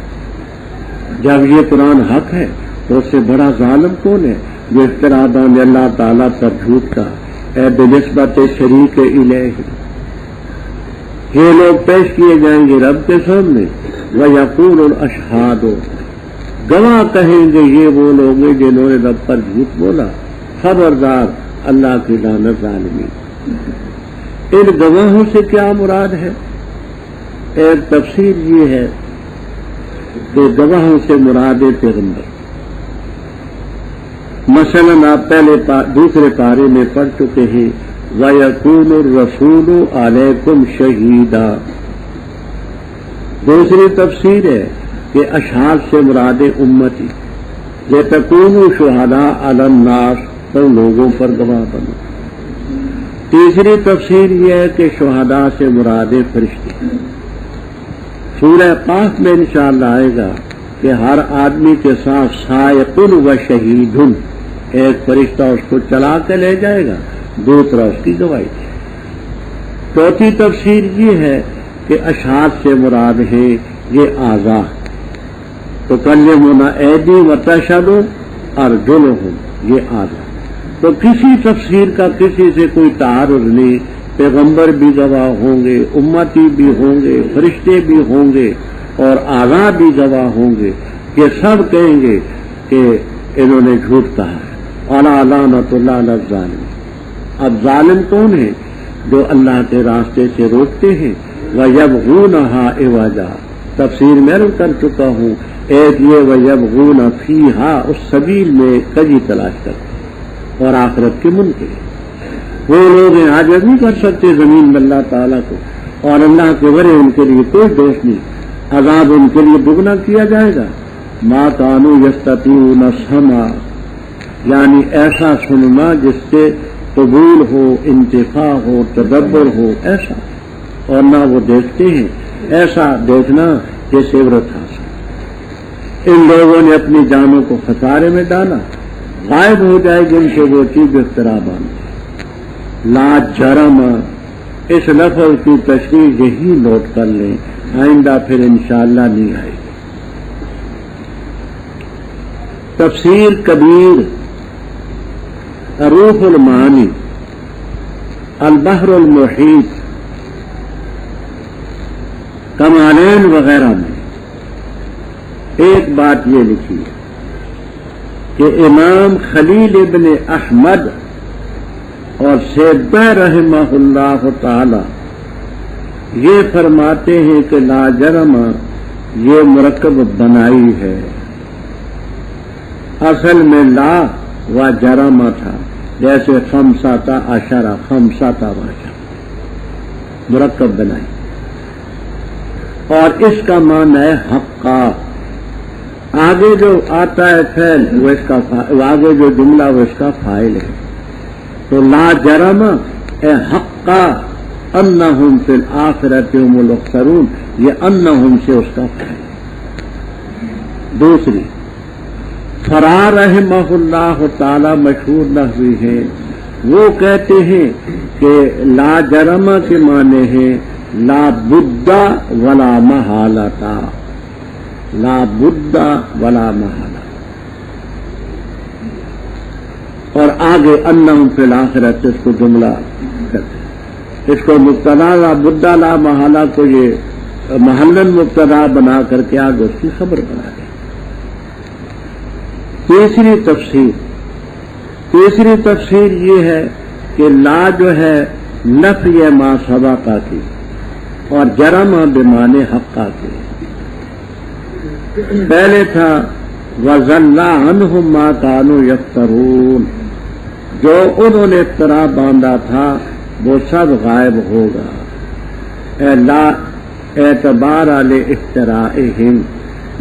جب یہ قرآن حق ہے تو اس سے بڑا ظالم کون ہے جو افتراء باندھے اللہ تعالیٰ پر جھوٹ کا، اے بنسبت شریک الہ۔ یہ لوگ پیش کیے جائیں گے رب کے سامنے، وَيَقُولُ الْأَشْهَادُ، گواہ کہیں گے یہ وہ لوگ ہیں جنہوں نے رب پر جھوٹ بولا، خبردار اللہ کی لعنت ظالمین۔ ان گواہوں سے کیا مراد ہے؟ ایک تفسیر یہ ہے کہ گواہوں سے مراد پیغمبر، مثلا آپ پہلے دوسرے پارے میں پڑھ چکے ہیں وَيَكُونُ الرَّسُولُ عَلَيْكُمْ شَهِيدًا۔ دوسری تفسیر ہے کہ اشہاد سے مراد امتی، لِتَكُونُوا شُهَدَاءَ عَلَى النَّاسِ، تو لوگوں پر گواہ بنو۔ تیسری تفسیر یہ ہے کہ شہداء سے مراد فرشتے۔ سورہ قاف میں انشاءاللہ آئے گا کہ ہر آدمی کے ساتھ سائق و شہید، ایک فرشتہ اس کو چلا کے لے جائے گا، دوسرا اس کی گواہی دے۔ چوتھی تفسیر یہ ہے کہ اشہاد سے مراد ہے یہ اعضاء، تو تکلمون ایدی و تشہد ارجلہم، یہ اعضاء۔ تو کسی تفسیر کا کسی سے کوئی تعارض نہیں، پیغمبر بھی گواہ ہوں گے، امتی بھی ہوں گے، فرشتے بھی ہوں گے، اور اعضاء بھی گواہ ہوں گے۔ یہ سب کہیں گے کہ انہوں نے جھوٹ کہا ہے، اعلیٰ لعنت اللہ علی الظالمین۔ اب ظالم کون ہے؟ جو اللہ کے راستے سے روکتے ہیں، وَيَبْغُونَهَا عِوَجًا، تفسیر میں عرض کر چکا ہوں، ایک یہ وَيَبْغُونَ فِيهَا، اس سبیل میں کجی تلاش کرتے اور آخرت کے منکر وہ لوگ ہیں عاجز نہیں کر سکتے زمین میں اللہ تعالیٰ کو، اور اللہ کے ورے ان کے لیے کوئی دوست نہیں، عذاب ان کے لیے دگنا کیا جائے گا۔ مَا كَانُوا يَسْتَطِيعُونَ السَّمْعَ، یعنی ایسا سننا جس سے قبول ہو، انتفاع ہو، تدبر ہو، ایسا، اور نہ وہ دیکھتے ہیں ایسا دیکھنا جیسے عبرت حاصل۔ ان لوگوں نے اپنی جانوں کو خسارے میں ڈالا، غائب ہو جائے گی ان سے وہ چیز اخترابان۔ لا جرم، اس لفظ کی تشریح یہی نوٹ کر لیں، آئندہ پھر انشاءاللہ نہیں آئے گی۔ تفسیر کبیر، روح المعانی، البحر المحیط، کمالین وغیرہ میں ایک بات یہ لکھی ہے کہ امام خلیل ابن احمد اور سیبہ رحمہ اللہ تعالی یہ فرماتے ہیں کہ لا جرم یہ مرکب بنائی ہے، اصل میں لا و جرم تھا، جیسے خمسہ عشرہ، خمسہ عشرہ مرکب بنائی، اور اس کا معنی ہے حقا۔ آگے جو آتا ہے فعل وہ اس کا آگے جو جملہ وہ اس کا فاعل ہے، تو لا جرم اے حقا انہم فی الآخرۃ هم الاخسرون، یہ انہم سے اس کا فعل۔ دوسری، فرار رحمہ اللہ تعالی مشہور نحوی ہے، وہ کہتے ہیں کہ لا جرم کے معنی ہے لا بد ولا محالہ، لا بد ولا محالہ، اور آگے انہم فی الآخرۃ اس کو جملہ کرتے ہیں، اس کو مبتدا لا بد لا محالہ کو یہ محلن مبتدا بنا کر کے آگے اس کی خبر بنا دیں۔ تیسری تفسیر یہ ہے کہ لا جو ہے نفی ما سبقہ کی اور جرم بمعنی حقہ کی۔ پہلے تھا وَضَلَّ عَنْهُمْ مَا كَانُوا يَفْتَرُونَ، جو انہوں نے افترا باندھا تھا وہ سب غائب ہوگا، اے لا اعتبار لِافترائِهِمْ،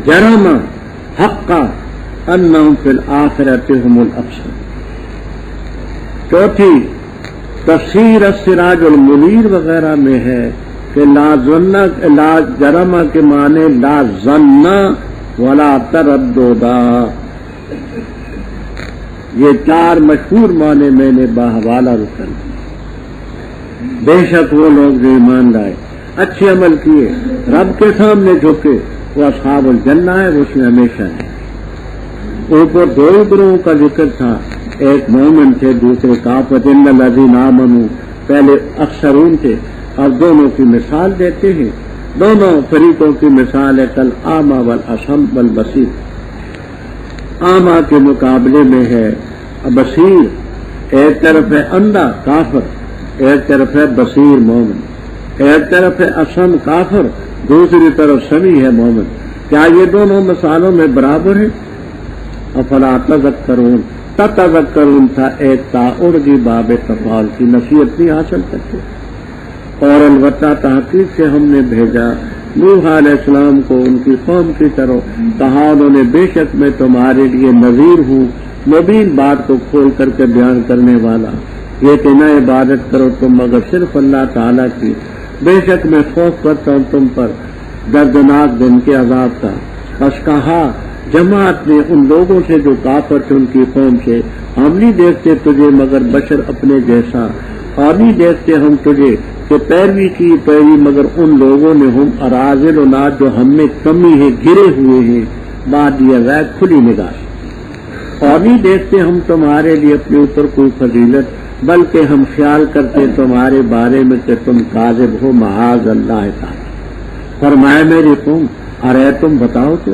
جرم حقہ انہم فی الآخرۃ هم الاخسرون۔ چوتھی تفسیر السراج المنیر وغیرہ میں ہے کہ لا جرم کے معنی لا ظن ولا ترددا، یہ چار مشہور معنی میں نے باحوالہ رکن۔ بے شک وہ لوگ جو ایمان لائے، اچھے عمل کیے، رب کے سامنے جھکے، وہ اصحاب الجنہ ہے، وہ اس میں ہمیشہ ہے۔ اوپر دو گروہوں کا ذکر تھا، ایک مومن تھے، دوسرے کافر، ان الذین آمنوا، پہلے اکثرون تھے، اور دونوں کی مثال دیتے ہیں۔ دونوں فریقوں کی مثال ہے کل اعمیٰ والاصم والبصیر، اعمیٰ کے مقابلے میں ہے بصیر، ایک طرف ہے اندھا کافر، ایک طرف ہے بصیر مومن، ایک طرف ہے اصم کافر، دوسری طرف سمیع ہے مومن۔ کیا یہ دونوں مثالوں میں برابر ہیں؟ افلا تذکرون، تتذکرون تھا ایک تعارضی باب تفعال کی، نصیحت نہیں حاصل کرتے۔ اور البتہ تحقیق سے ہم نے بھیجا نوح علیہ السلام کو ان کی قوم کی طرح، کہا انہوں نے بے شک میں تمہارے لیے نذیر ہوں، مبین بات کو کھول کر کے بیان کرنے والا، یہ کہ نہ عبادت کرو تم مگر صرف اللہ تعالیٰ کی، بے شک میں خوف کرتا ہوں تم پر دردناک دن کے عذاب کا۔ بس کہا جماعت نے ان لوگوں سے جو کافر تھے ان کی قوم سے، ہم نہیں دیکھتے تجھے مگر بشر اپنے جیسا، اور نہیں دیکھتے ہم تجھے کہ پیروی کی مگر ان لوگوں نے ہم اراذل و ناد جو ہم میں کمی ہے، گرے ہوئے ہیں، بعد یہ غیر کھلی نگاہ، اور نہیں دیکھتے ہم تمہارے لیے اپنے اوپر کوئی فضیلت، بلکہ ہم خیال کرتے تمہارے بارے میں کہ تم کاذب ہو، معاذ اللہ تعالی۔ فرمایا میری قوم ارے تم بتاؤ تو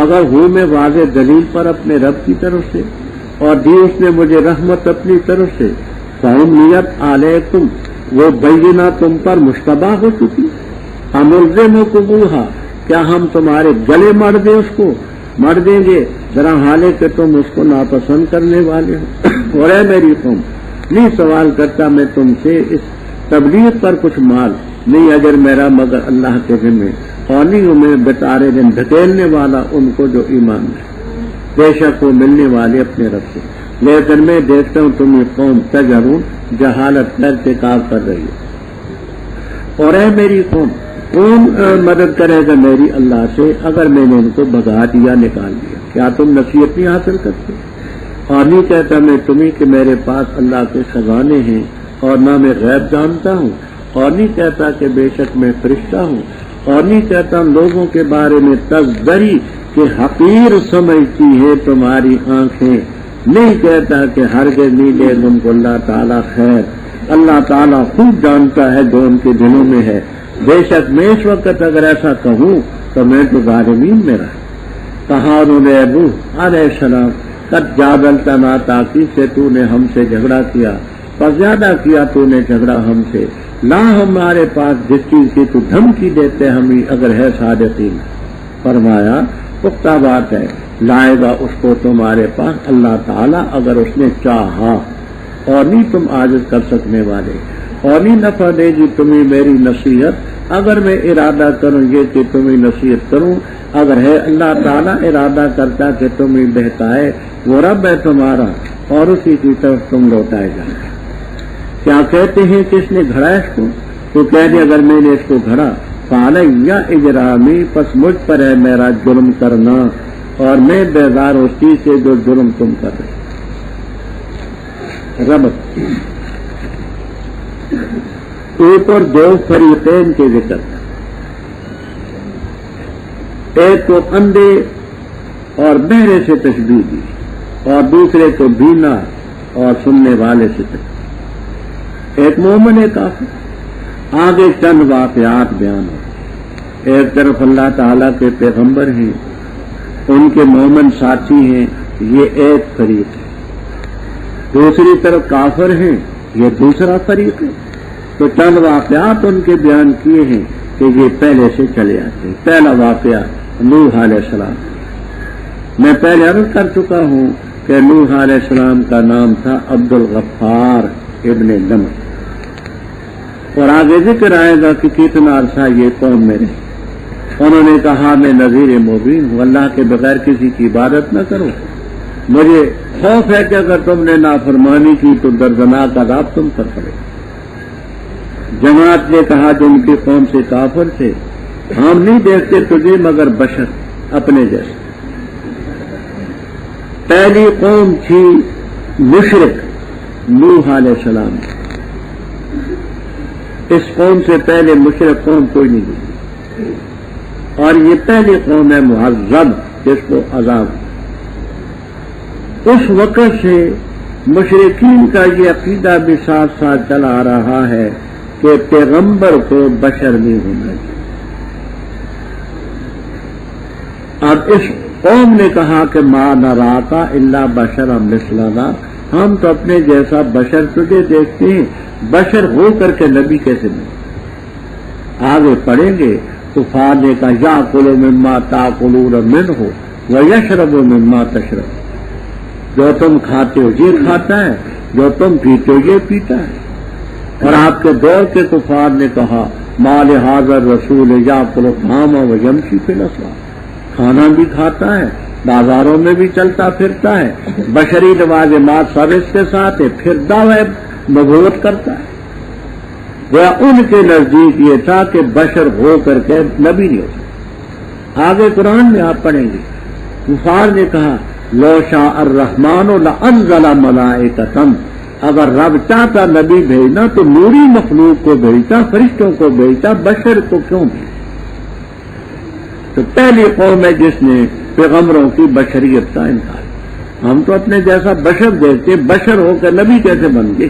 اگر ہوں میں واضح دلیل پر اپنے رب کی طرف سے، اور دی اس نے مجھے رحمت اپنی طرف سے، فَأُمِّيَتْ عَلَيْكُمْ، وہ بینہ تم پر مشتبہ ہو چکی، أَمُلْزِمُكُمُوهَا، کیا ہم تمہارے گلے مار دیں اس کو؟ مار دیں گے ذرا حالے کہ تم اس کو ناپسند کرنے والے ہو۔ اور اے میری قوم، نہیں سوال کرتا میں تم سے اس تبلیغ پر کچھ مال، نہیں اجر میرا مگر اللہ کے ذمے، اور نہیں ہوں میں بتارے دن دھکیلنے والا ان کو جو ایمان ہے، بے شک وہ ملنے والے اپنے رب سے، لیکن میں دیکھتا ہوں تم یہ قوم تجہرون، جہالت کا ارتکاب کر رہی ہے۔ اور اے میری قوم، کون مدد کرے گا میری اللہ سے اگر میں نے ان کو بھگا دیا، نکال دیا؟ کیا تم نصیحت نہیں حاصل کرتے؟ اور نہیں کہتا میں تمہیں کہ میرے پاس اللہ کے خزانے ہیں اور نہ میں غیب جانتا ہوں، اور نہیں کہتا کہ بے شک میں فرشتہ ہوں، اور نہیں کہتا لوگوں کے بارے میں تذکری کہ حقیر سمجھتی ہے تمہاری آنکھیں، نہیں کہتا کہ ہرگز نہیں دے تم کو اللہ تعالیٰ خیر، اللہ تعالیٰ خوب جانتا ہے جو ان کے دلوں میں ہے۔ بے شک میں اس وقت اگر ایسا کہوں تو میں تو ظالمین میں رہا۔ کہا انہوں نے ابو علیہ السلام قد جادلتنا، تاکید سے تو نے ہم سے جھگڑا کیا، پر زیادہ کیا تو نے جھگڑا ہم سے، لا ہمارے پاس جس چیز کی تو دھمکی دیتے ہمیں اگر ہے صادقین۔ فرمایا پختہ بات ہے، لائے گا اس کو تمہارے پاس اللہ تعالیٰ اگر اس نے چاہا، اور نہیں تم عاجز کر سکنے والے، اور نہیں نفع دے گی تمہیں میری نصیحت اگر میں ارادہ کروں یہ کہ تمہیں نصیحت کروں، اگر ہے اللہ تعالیٰ ارادہ کرتا کہ تمہیں بہتائے، وہ رب ہے تمہارا اور اسی کی طرف تم لوٹائے جائیں۔ کیا کہتے ہیں کہ اس نے گھڑا اس کو؟ تو کہہ دے اگر میں نے اس کو گھڑا، فعلیہ اجرامی، پس مجھ پر ہے میرا جرم کرنا، اور میں بیزار اس چیز سے جو جرم تم کر رہے۔ ربط اوپر دو فریقین کے ذکر، ایک کو اندھے اور بہرے سے تشبیہ دی، اور دوسرے کو بینا اور سننے والے سے تشبیہ۔ ایک مومن ہے کافر، آگے چند واقعات بیان ہو۔ ایک طرف اللہ تعالیٰ کے پیغمبر ہیں، ان کے مومن ساتھی ہیں، یہ ایک فریق ہے، دوسری طرف کافر ہیں، یہ دوسرا فریق ہے۔ تو چند واقعات ان کے بیان کیے ہیں کہ یہ پہلے سے چلے آتے ہیں۔ پہلا واقعہ نوح علیہ السلام، میں پہلے عرض کر چکا ہوں کہ نوح علیہ السلام کا نام تھا عبد الغفار ابن نمر، اور آگے ذکر آئے گا کہ کتنا عرصہ یہ قوم میں رہے۔ انہوں نے کہا میں نذیر مبین ہوں، اللہ کے بغیر کسی کی عبادت نہ کرو، مجھے خوف ہے کہ اگر تم نے نافرمانی کی تو دردناک عذاب تم پر پڑے۔ جماعت نے کہا جو ان کی قوم سے کافر تھے، ہم نہیں دیکھتے تجھے مگر بشر اپنے جیسے۔ پہلی قوم تھی مشرک نوح علیہ السلام، اس قوم سے پہلے مشرک قوم کوئی نہیں تھی، اور یہ پہلی قوم ہے معذب جس کو عذاب۔ اس وقت سے مشرکین کا یہ عقیدہ بھی ساتھ ساتھ چلا آ رہا ہے کہ پیغمبر کو بشر نہیں ہونا چاہیے۔ اب اس قوم نے کہا کہ ما نراک الا بشرا مثلنا، ہم تو اپنے جیسا بشر تجھے دیکھتے ہیں، بشر ہو کر کے نبی کیسے نہیں؟ آگے پڑھیں گے کفار نے کہا یاکل مما تاکلون منہ ویشرب مما تشرب، جو تم کھاتے ہو یہ کھاتا ہے، جو تم پیتے ہو یہ پیتا ہے۔ اور آپ کے دور کے کفار نے کہا مال حاضر رسول یاکل الطعام ویمشی فی الاسواق، کھانا بھی کھاتا ہے، بازاروں میں بھی چلتا پھرتا ہے، بشری لوازمات سب اس کے ساتھ ہے، پھر دعوی نبوت کرتا ہے۔ وہ ان کے نزدیک یہ تھا کہ بشر ہو کر کے نبی نہیں ہوتا۔ آگے قرآن میں آپ پڑھیں گے کفار نے کہا لو شاء الرحمن لانزل ملائکۃ، اگر رب چاہتا نبی بھیجنا تو نوری مخلوق کو بھیجتا، فرشتوں کو بھیجتا، بشر کو کیوں بھیجتا؟ تو پہلی قوم ہے جس نے پیغمبروں کی بشریت کا انکار کیا۔ ہم تو اپنے جیسا بشر دیکھتے، بشر ہو کر نبی کیسے بن گئے؟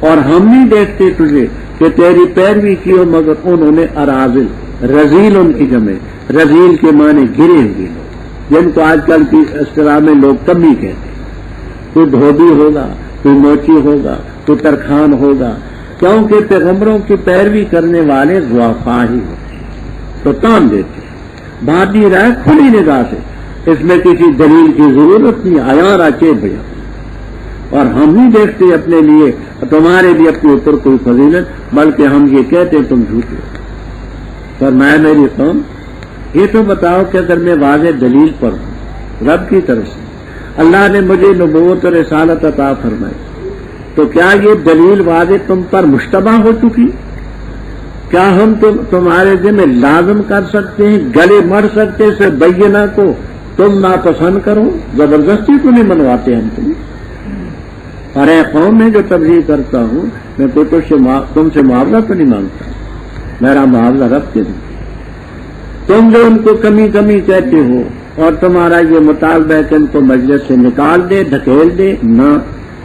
اور ہم نہیں دیکھتے تجھے کہ تیری پیروی کی ہو مگر انہوں نے اراذل، رذیل ان کی جمع، رذیل کے معنی گرے ہوئے لوگ، جن کو آج کل کی اصطلاح میں لوگ کمی کہتے ہیں۔ تو دھوبی ہوگا، تو موچی ہوگا، تو ترخان ہوگا، کیونکہ پیغمبروں کی پیروی کرنے والے ضعفاء ہی ہوتے ہیں۔ تو تان دیتے ہیں، بات یہ رہا ہے کھلی نگاہ سے، اس میں کسی دلیل کی ضرورت نہیں، عیاں راچے بھیا، اور ہم نہیں دیکھتے اپنے لیے تمہارے بھی اپنے اوپر کوئی فضیلت، بلکہ ہم یہ کہتے تم جھوٹے ہو۔ فرمایا میری قوم یہ تو بتاؤ کہ اگر میں واضح دلیل پر ہوں رب کی طرف سے، اللہ نے مجھے نبوت اور رسالت عطا فرمائی، تو کیا یہ دلیل واضح تم پر مشتبہ ہو چکی؟ کیا ہم تمہارے ذمہ لازم کر سکتے ہیں، گلے مر سکتے سے بینہ کو تم ناپسند کرو؟ زبردستی تو نہیں منواتے ہم تمہیں۔ اور اے قوم میں جو تبلیغ کرتا ہوں میں کوئی تم سے معاوضہ تو نہیں مانگتا، میرا معاوضہ رب کے دیں۔ تم جو ان کو کمی کمی کہتے ہو اور تمہارا یہ مطالبہ ہے کہ ان کو مجلس سے نکال دے، ڈھکیل دے، نہ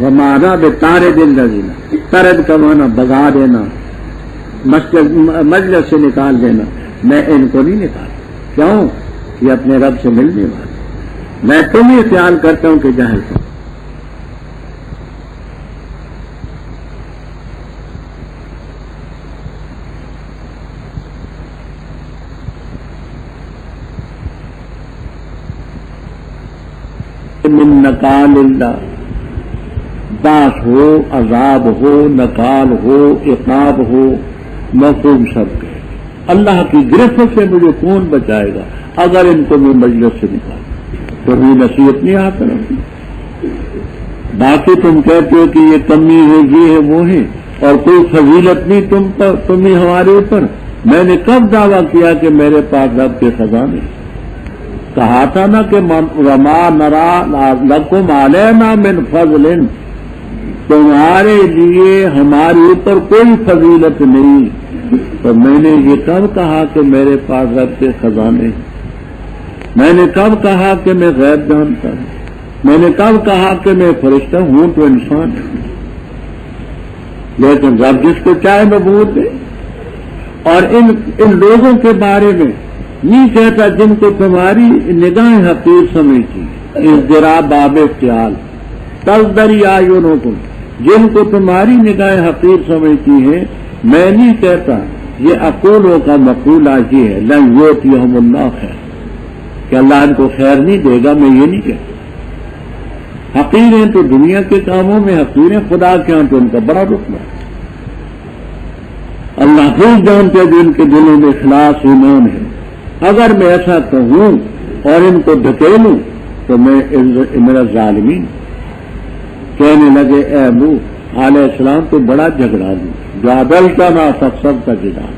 ہمارا بے تارے دل رضینا، ترد کمانا، بگا دینا، مجلس سے نکال دینا، میں ان کو نہیں نکالتا۔ کیوں؟ یہ اپنے رب سے ملنے والے، میں تمہیں خیال کرتا ہوں کہ جاہل ہوں۔ من نکال اللہ، باس ہو، عذاب ہو، نکال ہو، عقاب ہو، مفہوم سب کے اللہ کی گرفت سے مجھے کون بچائے گا اگر ان کو میں مجلس سے نکالوں؟ تو بھی نصیحت نہیں آتا رہتی۔ باقی تم کہتے ہو کہ یہ کمی ہے، یہ ہے، وہ ہے، اور کوئی فضیلت نہیں تمہیں ہمارے اوپر۔ میں نے کب دعویٰ کیا کہ میرے پاس رب کے خزانے؟ کہا تھا نا کہ وما نرا لکم علینا من فضل، تمہارے لیے ہمارے اوپر کوئی فضیلت نہیں۔ تو میں نے یہ کب کہا کہ میرے پاس رب کے خزانے ہیں؟ میں نے کب کہا کہ میں غیب جانتا ہوں؟ میں نے کب کہا کہ میں فرشتہ ہوں تو انسان ہوں؟ لیکن رب جس کو چاہے نبوت دے۔ اور ان لوگوں کے بارے میں نہیں کہتا جن کو تمہاری نگاہ حقیر سمجھتی، اضطراب باب افتعال تزدری اعینکم، جن کو تمہاری نگاہ حقیر سمجھتی ہے، میں نہیں کہتا۔ یہ اقولوں کا مقولہ یہ ہے لن یؤتیہم اللہ خیر، کہ اللہ ان کو خیر نہیں دے گا، میں یہ نہیں کہتا۔ حقیر ہیں تو دنیا کے کاموں میں حقیر ہیں، خدا کے ہاں تو ان کا بڑا رتبہ ہے۔ اللہ خوب جانتے ہیں جن کے دلوں میں اخلاص ایمان ہے۔ اگر میں ایسا کہوں اور ان کو دھکیلوں تو میں میرا ظالمین۔ کہنے لگے اے نوح علیہ السلام تو بڑا جھگڑا دی، جادلتا نا سب کا جدال،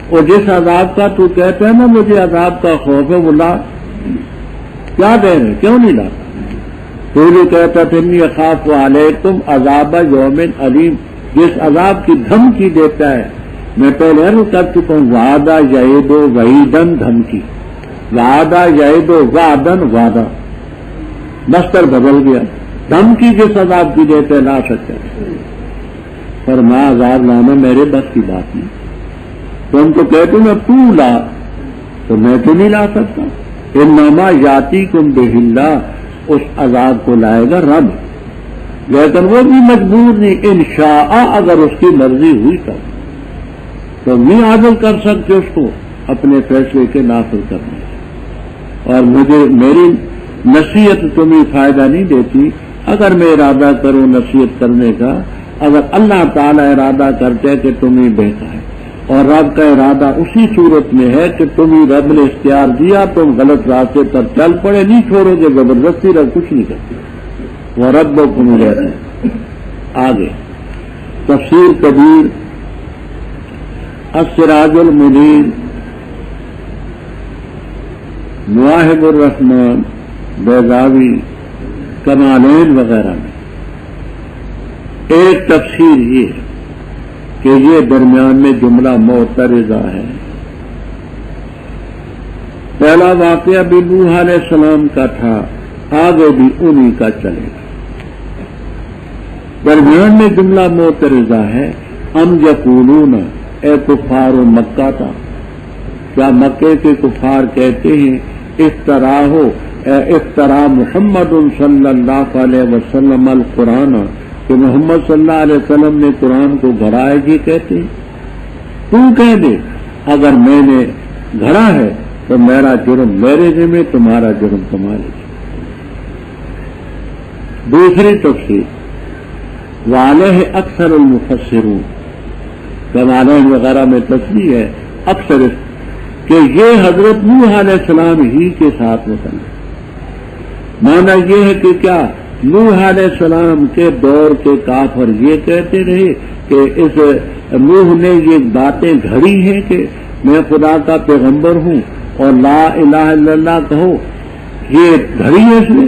اور جس عذاب کا تو کہتا ہے نا مجھے عذاب کا خوف ہے، وہ لا کیا دے رہے، کیوں نہیں لاتا؟ تو جو کہتا تھا انی اخاف علیکم عذاب یوم علیم، جس عذاب کی دھمکی دیتا ہے۔ میں پہلے عرض کر چکا ہوں وعدہ یعید و وعیدن، دھمکی، وعدہ یعید و وعدن، وعدہ مصدر بدل گیا، دھمکی جس عذاب کی دیتے لا سکتے، پر میں عذاب لانا میرے بس کی بات نہیں۔ تم تو کہتے میں تو لا، تو میں تو نہیں لا سکتا۔ انما یاتیکم بہ اللہ، اس عذاب کو لائے گا رب، لیکن وہ بھی مجبور نہیں، انشاء اگر اس کی مرضی ہوئی تو نہیں عادل کر سکتے اس کو اپنے فیصلے کے نافذ کرنے۔ اور میری نصیحت تمہیں فائدہ نہیں دیتی اگر میں ارادہ کروں نصیحت کرنے کا، اگر اللہ تعالی ارادہ کرتے ہے کہ تمہیں بہتا ہے، اور رب کا ارادہ اسی صورت میں ہے کہ تمہیں رب نے اختیار دیا، تم غلط راستے پر چل پڑے، نہیں چھوڑو گے زبردستی، رب کچھ نہیں کرتے، وہ رب و کم رہتے ہیں۔ آگے تفسیر کبیر، السراج المنیر، مواہب الرحمان، بیضاوی، کمالین وغیرہ میں ایک تفسیر یہ ہے کہ یہ درمیان میں جملہ معترضہ ہے۔ پہلا واقعہ بھی نوح علیہ السلام کا تھا، آگے بھی انہی کا چلے گا۔ درمیان میں جملہ معترضہ ہے، ام یقولون، اے کفار مکہ تھا، کیا مکے کے کفار کہتے ہیں افترا محمد صلی اللہ علیہ وسلم القرآن، کہ محمد صلی اللہ علیہ وسلم نے قرآن کو گھڑایا، جی کہتے ہیں؟ تو کہہ دے اگر میں نے گھڑا ہے تو میرا جرم میرے ذمہ، تمہارا جرم تمہارے ذمہ۔ دوسری تفسیر وعلیہ اکثر المفسرون، کمالین وغیرہ میں تفسیر ہے اکثر کہ یہ حضرت نوح علیہ السلام ہی کے ساتھ مثلا مانا یہ ہے کہ کیا نوح علیہ السلام کے دور کے کافر یہ کہتے رہے کہ اس نوح نے یہ باتیں گھڑی ہیں کہ میں خدا کا پیغمبر ہوں اور لا الہ الا اللہ کہو، یہ گھڑی ہے اس نے؟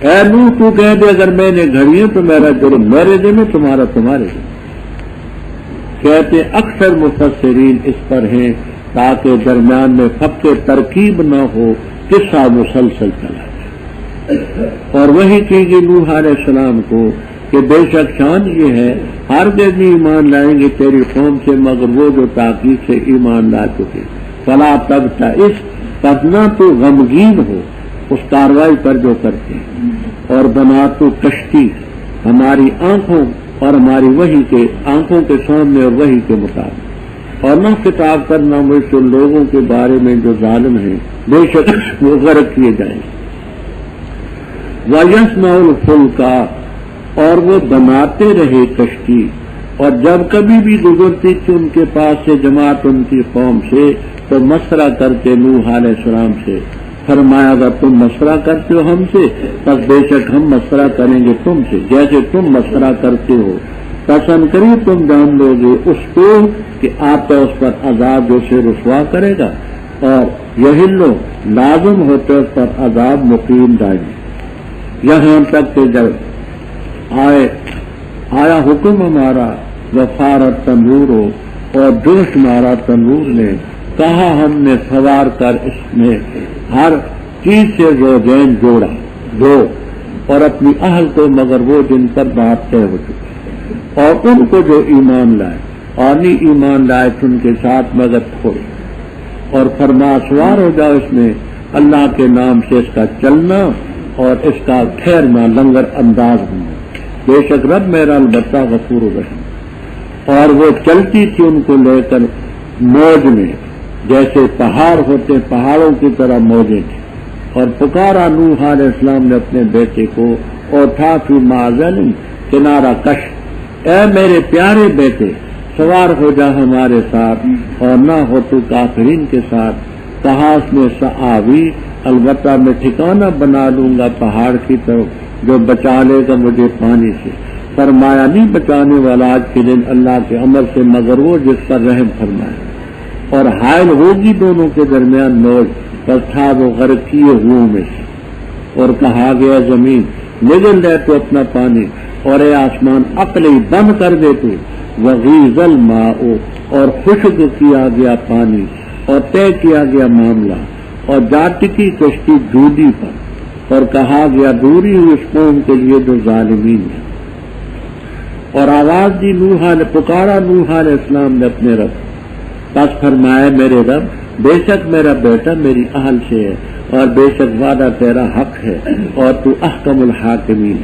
اے نوح تو کہہ دے اگر میں نے گھڑی ہے تو میرا جرم میرے ذمہ، تمہارا تمہارے ذمہ۔ کہتے اکثر مفسرین اس پر ہیں تاکہ درمیان میں فق ترکیب نہ ہو، قصہ مسلسل چلا جائے۔ اور وہی چیز نوح علیہ السلام کو کہ بے شک شان یہ ہے ہر نہیں ایمان لائیں گے تیری قوم سے مگر وہ جو تاکید سے ایمان لا چکے، فلا تب اس تب نہ تو غمگین ہو اس کاروائی پر جو کرتے ہیں، اور بنا تو کشتی ہماری آنکھوں اور ہماری وحی کے آنکھوں کے سامنے اور وحی کے مطابق، اور نہ خطاب کرنا مجھ سے لوگوں کے بارے میں جو ظالم ہیں بے شک وہ غرق کیے جائیں گے۔ وَيَصْنَعُ الْفُلْكَ، اور وہ بناتے رہے کشتی، اور جب کبھی بھی گزرتی تھی ان کے پاس سے جماعت ان کی قوم سے تو مشورہ کرتے نوح علیہ السلام سے، فرمایا اگر تم مشورہ کرتے ہو ہم سے پس بے شک ہم مشورہ کریں گے تم سے جیسے تم مشورہ کرتے ہو، پسند کریے تم جان لو گے اس کو کہ آتا اس پر عذاب جو سے رسوا کرے گا، اور یہی لو لازم ہوتے اس پر عذاب مقیم دائمی، یہاں تک کہ جب آیا حکم ہمارا وفارت تنور ہو اور جوش مارا تنور نے، کہا ہم نے سوار کر اس میں ہر چیز سے زوجین جوڑا دو، اور اپنی اہل کو مگر وہ جن پر بات طے ہو چکی، اور ان کو جو ایمان لائے اور نہیں ایمان لائے ان کے ساتھ مگر تھوڑے، اور فرما سوار ہو جاؤ اس میں اللہ کے نام سے اس کا چلنا اور اس کا ٹھہرنا لنگر انداز ہونا، بے شک رب میرا البتہ غفور الرحیم۔ اور وہ چلتی تھی ان کو لے کر موج میں جیسے پہاڑ ہوتے پہاڑوں کی طرح موجیں تھیں، اور پکارا نوح علیہ السلام نے اپنے بیٹے کو اور تھا فی معزل کنارہ کش، اے میرے پیارے بیٹے سوار ہو جا ہمارے ساتھ اور نہ ہو تو کافرین کے ساتھ، کہا اس میں سآوی البتہ میں ٹھکانہ بنا لوں گا پہاڑ کی طرف جو بچا لے گا مجھے پانی سے، فرمایا نہیں بچانے والا آج کے دن اللہ کے عمل سے مگر وہ جس پر رحم فرمائے، اور حائل ہوگی دونوں کے درمیان موج، پر تھا وہ غرق کیے ہوئے میں سے، اور کہا گیا زمین نگل دے تو اپنا پانی، اور اے آسمان عقلی بند کر دے تو، وغیظ الماء، اور خشک کیا گیا پانی، اور طے کیا گیا معاملہ، اور جا ٹکی کشتی دودھی پر، اور کہا گیا دوری ہوئی اس قوم کے لیے جو ظالمین ہے، اور آواز دی نوح نے پکارا نوح علیہ السلام نے اپنے رب، پس فرمایا میرے رب بے شک میرا بیٹا میری اہل سے ہے اور بے شک وعدہ تیرا حق ہے اور تو احکم الحاکمین،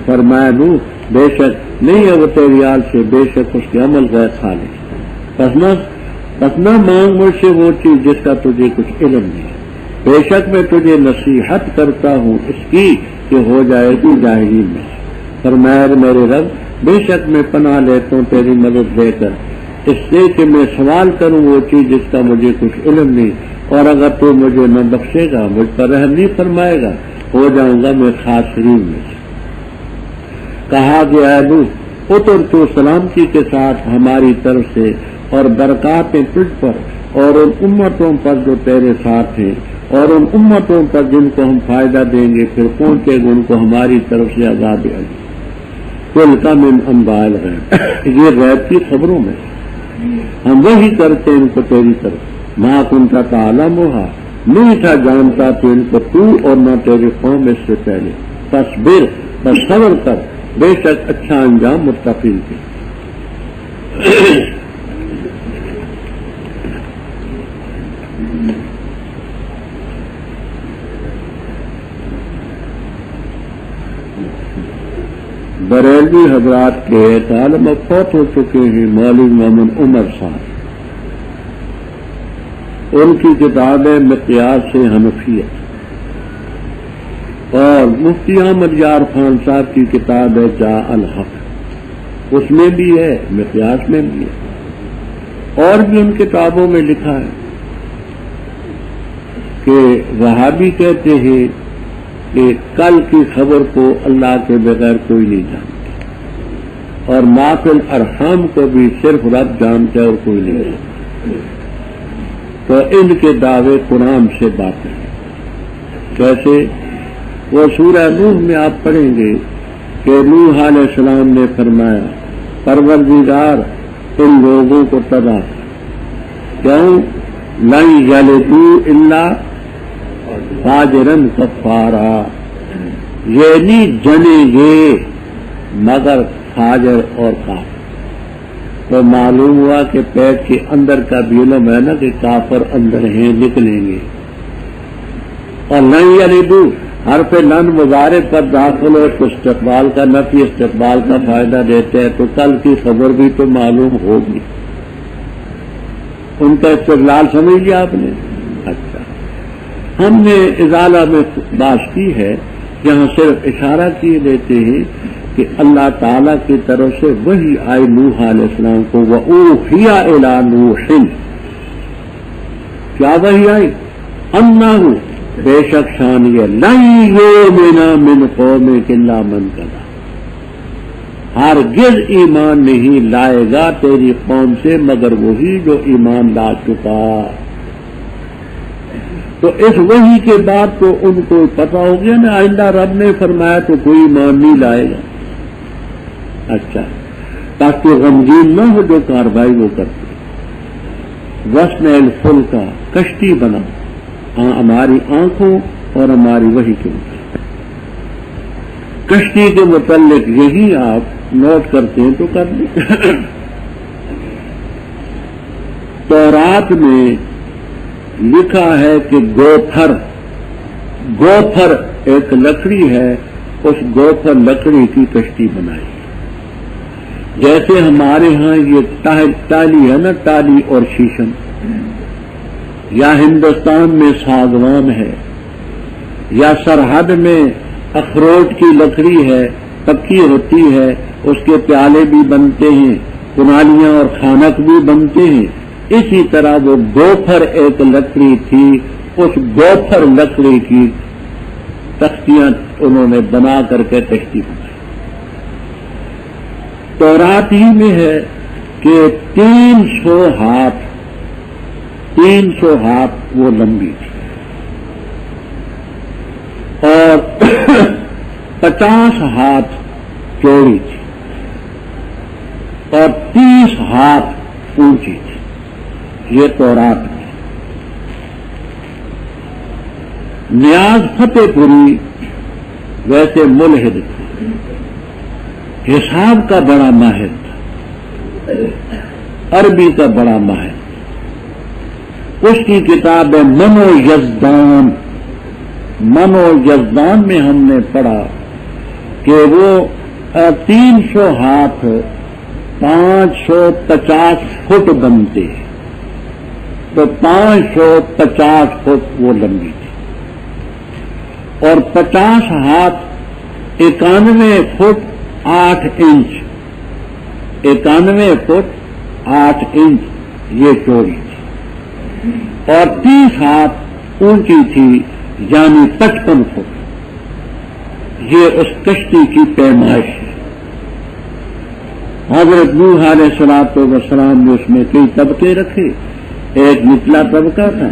فرمایا نوح بے شک نہیں ہے وہ تیری آل سے، بے شک اس کے عمل غیر خالص، پس نہ مانگ مجھ سے وہ چیز جس کا تجھے کچھ علم نہیں، بے شک میں تجھے نصیحت کرتا ہوں اس کی کہ ہو جائے تو جاہلین میں، فرمایا میرے رب بے شک میں پناہ لیتا ہوں تیری مدد لے کر اس سے کہ میں سوال کروں وہ چیز جس کا مجھے کچھ علم نہیں، اور اگر تو مجھے نہ بخشے گا مجھ پر رحم نہیں فرمائے گا ہو جاؤں گا میں خاسرین میں سے۔ کہا گیا ہے نوح اتر تو سلامتی کے ساتھ ہماری طرف سے اور برکاتیں تجھ پر اور ان امتوں پر جو تیرے ساتھ ہیں اور ان امتوں پر جن کو ہم فائدہ دیں گے پھر پہنچے گا ان کو ہماری طرف سے عذاب علی، کل کا من انباء الغیب، یہ غیب کی خبروں میں ہم وہی کرتے ان کو تیری طرف، ماں کنتا تعلمھا نہیں تھا جانتا تو ان کو تو اور نہ تیری قوم اس سے پہلے، تصبر بس صبر کر بے شک اچھا انجام متقین کے۔ بریلوی حضرات کے عالم اب فوت ہو چکے ہیں مولوی محمد عمر صاحب، ان کی کتاب ہے مقیاس سے حنفیت، اور مفتی احمد یار خان صاحب کی کتاب ہے جاء الحق، اس میں بھی ہے، مقیاس میں بھی ہے، اور بھی ان کتابوں میں لکھا ہے کہ وہابی کہتے ہیں کہ کل کی خبر کو اللہ کے بغیر کوئی نہیں جانتا، اور ما فی الارحام کو بھی صرف رب جانتا ہے اور کوئی نہیں جانتا، تو ان کے دعوے قرآن سے باطل ہیں۔ کیسے؟ وہ سورہ نوح میں آپ پڑھیں گے کہ نوح علیہ السلام نے فرمایا پروردگار ان لوگوں کو تباہ کر، کیوں؟ لن یلدوا الا فاجرا کفارا، یہ نہیں جنیں گے مگر فاجر اور کافر۔ تو معلوم ہوا کہ پیٹ کے اندر کا بھی علم ہے نا کہ کافر اندر ہیں، نکلیں گے۔ اور لن یلدوا حرف لن مضارع پر داخل ہو تو استقبال کا نفی استقبال کا فائدہ دیتے ہیں، تو کل کی خبر بھی تو معلوم ہوگی۔ ان کا استدلال سمجھ لیا آپ نے؟ اچھا، ہم نے ازالہ میں بات کی ہے، جہاں صرف اشارہ کیے دیتے ہیں کہ اللہ تعالی کی طرف سے وہی آئی نوح علیہ السلام کو، وَأُوحِيَ إِلَىٰ نُوحٍ، کیا وہی آئی؟ اَنَّهُ، بے شک شان یہ، لَن يُؤْمِنَ مِنْ قَوْمِكَ إِلَّا مَنْ كَفَرَ، ہرگز ایمان نہیں لائے گا تیری قوم سے مگر وہی جو ایمان لا چکا۔ تو اس وحی کے بعد تو ان کو پتا ہو گیا نا آئندہ رب نے فرمایا تو کوئی ایمان نہیں لائے گا۔ اچھا، تاکہ غمگین نہ ہو جو کاروائی وہ کرتے، وَاصْنَعِ الْفُلْكَ، کشتی بنا ہماری آنکھوں اور ہماری وحی کے مطابق۔ کشتی کے متعلق یہی آپ نوٹ کرتے ہیں تو کر دیں۔ تورات میں لکھا ہے کہ گوپھر ایک لکڑی ہے، اس گوپھر لکڑی کی کشتی بنائی، جیسے ہمارے ہاں یہ ٹالی ہے نا، ٹالی اور شیشم، یا ہندوستان میں ساگوان ہے، یا سرحد میں اخروٹ کی لکڑی ہے، پکی ہوتی ہے، اس کے پیالے بھی بنتے ہیں، کنالیاں اور خانک بھی بنتے ہیں۔ اسی طرح وہ گوپھر ایک لکڑی تھی، اس گوپھر لکڑی کی تختیاں انہوں نے بنا کر کے کشتی بنائی۔ تورات ہی میں ہے کہ 300 ہاتھ وہ لمبی تھی، اور 50 ہاتھ چوڑی تھی، اور 30 ہاتھ اونچی تھی۔ یہ تورات میں۔ نیاز فتح پوری ویسے ملحد تھا، حساب کا بڑا ماہر تھا، عربی کا بڑا ماہر تھا۔ اس کی کتاب ہے منو یزدان میں ہم نے پڑھا کہ وہ 300 ہاتھ 550 فٹ بنتے ہیں، تو 550 فٹ وہ لمبی تھی، اور 50 ہاتھ 91 فٹ 8 انچ، 91 فٹ 8 انچ یہ چوڑی تھی، اور 30 ہاتھ اونچی تھی، یعنی 55 فٹ۔ یہ اس کشتی کی پیمائش ہے۔ حضرت نوح علیہ السلام نے اس میں کئی طبقے رکھے۔ ایک نچلا طبقہ تھا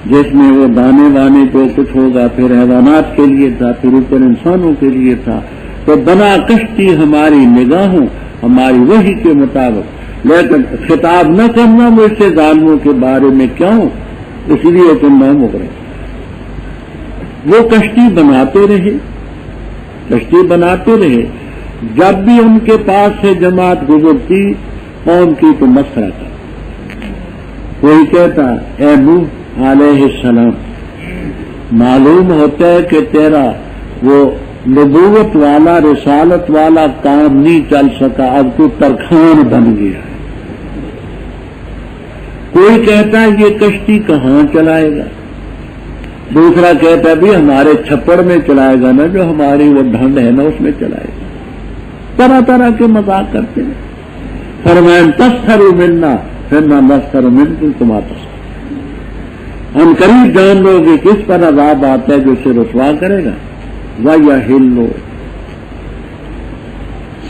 جس میں وہ دانے وانے جو کچھ ہوگا، پھر حیوانات کے لیے تھا، پھر اوپر انسانوں کے لیے تھا۔ تو بنا کشتی ہماری نگاہوں ہماری وحی کے مطابق، لیکن خطاب نہ کرنا مجھ سے ظالموں کے بارے میں کیوں، اس لیے تم نہ مغرے۔ وہ کشتی بناتے رہے، جب بھی ان کے پاس سے جماعت گزرتی قوم کی تو مسخرہ کرتی۔ کوئی کہتا اے نوح علیہ السلام، معلوم ہوتا ہے کہ تیرا وہ نبوت والا رسالت والا کام نہیں چل سکا، اب تو ترخان بن گیا ہے۔ کوئی کہتا ہے یہ کشتی کہاں چلائے گا، دوسرا کہتا ہے بھی ہمارے چھپڑ میں چلائے گا نا، جو ہماری وہ ڈھنڈ ہے نا اس میں چلائے گا. طرح طرح کے مذاق کرتے ہیں. فرمائیں تسخروا منا فإنا نسخر منکم کما تسخرون. ہم قریب جان لو گے کس پر عذاب آتا ہے جو اسے رسوا کرے گا. وَيَحِلُّ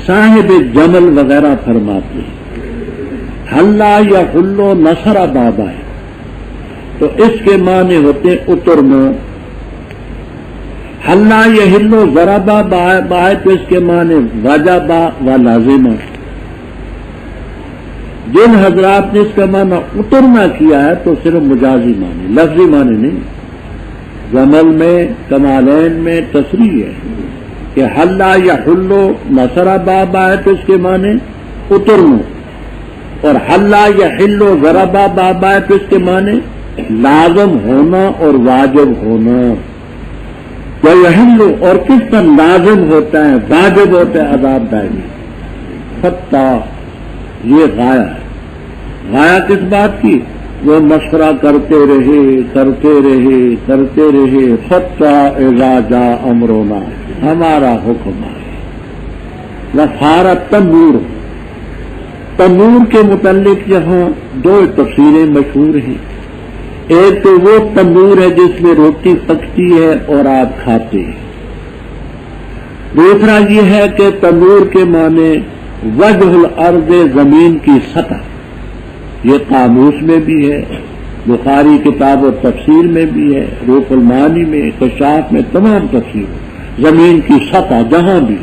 صاحب جمل وغیرہ فرماتے ہیں حلّا یحلّ نصر بابا ہے، تو اس کے معنی ہوتے اترنا. حلّا یحلّ ضربا بائے تو اس کے معنی وجبا و لازمہ. جن حضرات نے اس کا معنی اترنا کیا ہے تو صرف مجازی معنی، لفظی معنی نہیں. جمل میں کمالین میں تصریح ہے کہ حلّا یحلّ نصر بابا ہے تو اس کے معنی اترنا، اور حلّا یحلّ ضربا بابا ہے تو اس کے معنی لازم ہونا اور واجب ہونا. یحلّ اور کس پر لازم ہوتا ہے واجب ہوتا ہے عذاب دائمی. حتی یہ غایا ہے. غایا کس بات کی؟ وہ مشورہ کرتے رہے حتی اذا جاء امرنا، ہمارا حکم آئے. وفار تنور، تنور کے متعلق یہاں دو تفسیریں مشہور ہیں. ایک تو وہ تنور ہے جس میں روٹی پکتی ہے اور آپ کھاتے ہیں. دوسرا یہ ہے کہ تنور کے معنی وجہ الارض، زمین کی سطح. یہ قاموس میں بھی ہے، بخاری کتاب و تفسیر میں بھی ہے، روح المعانی میں، کشاف میں، تمام تفسیر زمین کی سطح جہاں بھی.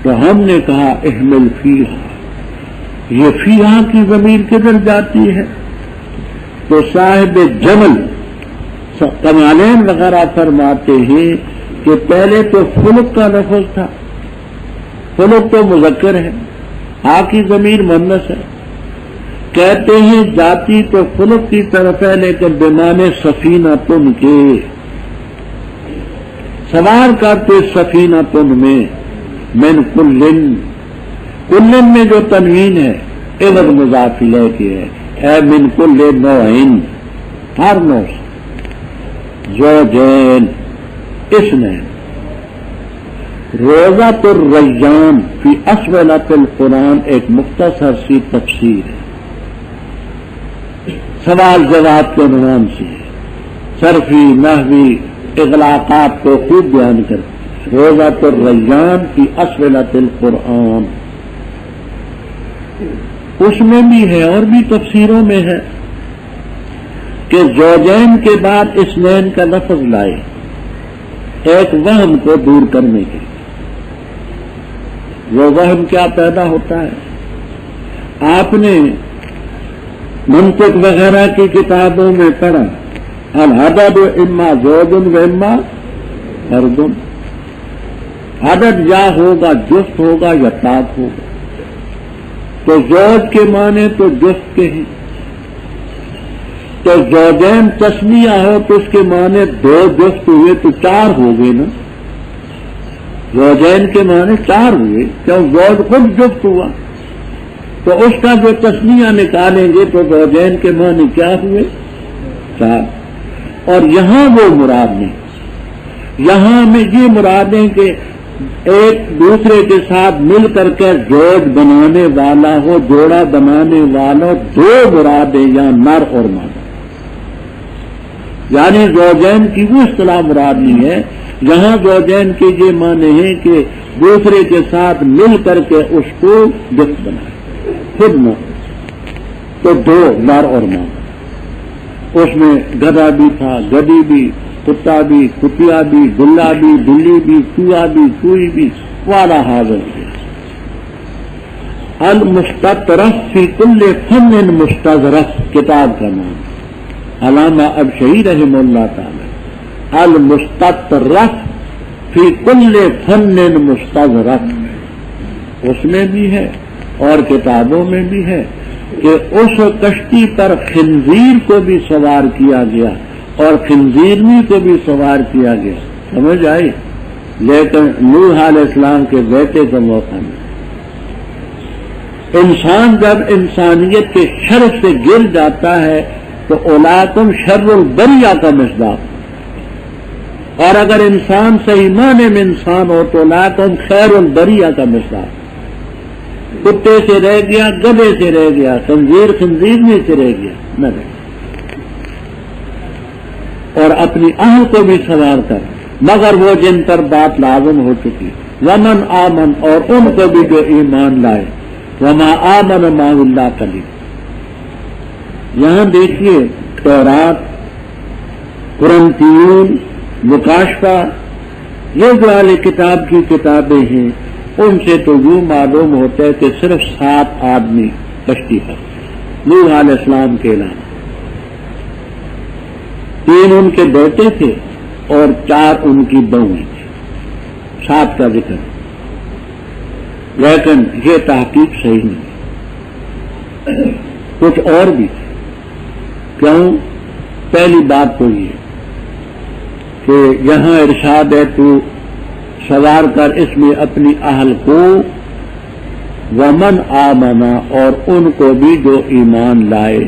تو ہم نے کہا احمل فیہا، یہ فیہا کی ضمیر کدھر جاتی ہے؟ تو صاحب جمل کمالین وغیرہ فرماتے ہیں کہ پہلے تو فلک کا لفظ تھا. فلک تو مذکر ہے، آ کی ضمیر مؤنث ہے. کہتے ہیں جاتی تو فلک کی طرف ہے لیکن بمانے سفینہ تن کے، سوار کرتے سفینہ تن میں. من کلن میں جو تنوین ہے عوض مضاف الیہ کے ہے. اے من کل نوعین، ہر نوع سے. زوجین اثنین. روضۃ الریان فی اسولۃ القرآن ایک مختصر سی تفسیر ہے، سوال جواب کے عنوان سے صرفی نحوی اغلاقات کو خوب بیان کرتے. روضۃ الریان فی اسولۃ القرآن، اس میں بھی ہے اور بھی تفسیروں میں ہے کہ زوجین کے بعد اثنین کا لفظ لائے ایک وہم کو دور کرنے کے. وہ وہم کیا پیدا ہوتا ہے؟ آپ نے منطق وغیرہ کی کتابوں میں پڑھا العدد اما زوج و اما فرد. عدد یا ہوگا جفت ہوگا یا طاق ہوگا. تو زوج کے معنی تو جفت کے ہیں، تو زوجین تسمیہ ہو تو اس کے معنی دو جفت ہوئے تو چار ہو گئے نا. زوجین کے معنی چار ہوئے، کیوں زوج خود جفت ہوا، تو اس کا جو تسمیہ نکالیں گے تو زوجین کے معنی کیا ہوئے؟ چار. اور یہاں وہ مراد نہیں، یہاں میں یہ مرادیں کہ ایک دوسرے کے ساتھ مل کر کے زوج بنانے والا ہو، جوڑا بنانے والا ہو. دو مرادیں یا نر اور مادہ، یعنی زوجین کی وہ اصطلاح مراد نہیں ہے. یہاں زوجین کے یہ معنی ہے کہ دوسرے کے ساتھ مل کر کے اس کو جفت بنائے، خود نہ. تو دو نر اور مادہ. اس میں گدھا بھی تھا، گدی بھی، کتا بھی، کتیا بھی، دلہ بھی، بلی بھی، چوہا بھی، چوئی بھی، والا حاضر ہے. المستطرف فی کل فن مستظرف کتاب کا نام، علامہ ابشری رحمہ اللہ تعالی. المستطرف فی کل فن مستظرف، اس میں بھی ہے اور کتابوں میں بھی ہے کہ اس کشتی پر خنزیر کو بھی سوار کیا گیا اور خنزیرنی کو بھی سوار کیا گیا. سمجھ آئی؟ لیکن نوح علیہ السلام کے بیٹے کا موقع نہیں. انسان جب انسانیت کے شر سے گر جاتا ہے تو اولاکم شر البریہ کا مصداق، اور اگر انسان صحیح معنی میں انسان ہو تو اولاکم خیر البریہ کا مصداق۔ کتے سے رہ گیا، گدھے سے رہ گیا، خنزیر خنزیرنی سے رہ گیا، نہ رہ، اور اپنی اہل کو بھی سوار کر، مگر وہ جن پر بات لازم ہو چکی، ومن آمن، اور ان کو بھی جو ایمان لائے، وما آمن معه الا قلیل۔ یہاں دیکھیے تورات، قرنتیون، مکاشفہ، یہ جو اہل کتاب کی کتابیں ہیں، ان سے تو یوں معلوم ہوتا ہے کہ صرف 7 آدمی کشتی پر، نوح علیہ السلام کے علاوہ 3 ان کے بیٹے تھے اور 4 ان کی بہویں تھی، 7 کا ذکر، لیکن یہ تحقیق صحیح نہیں، کچھ اور بھی تھے۔ کیوں؟ پہلی بات تو یہ کہ یہاں ارشاد ہے تو سوار کر اس میں اپنی اہل کو، ومن آمنا، اور ان کو بھی جو ایمان لائے،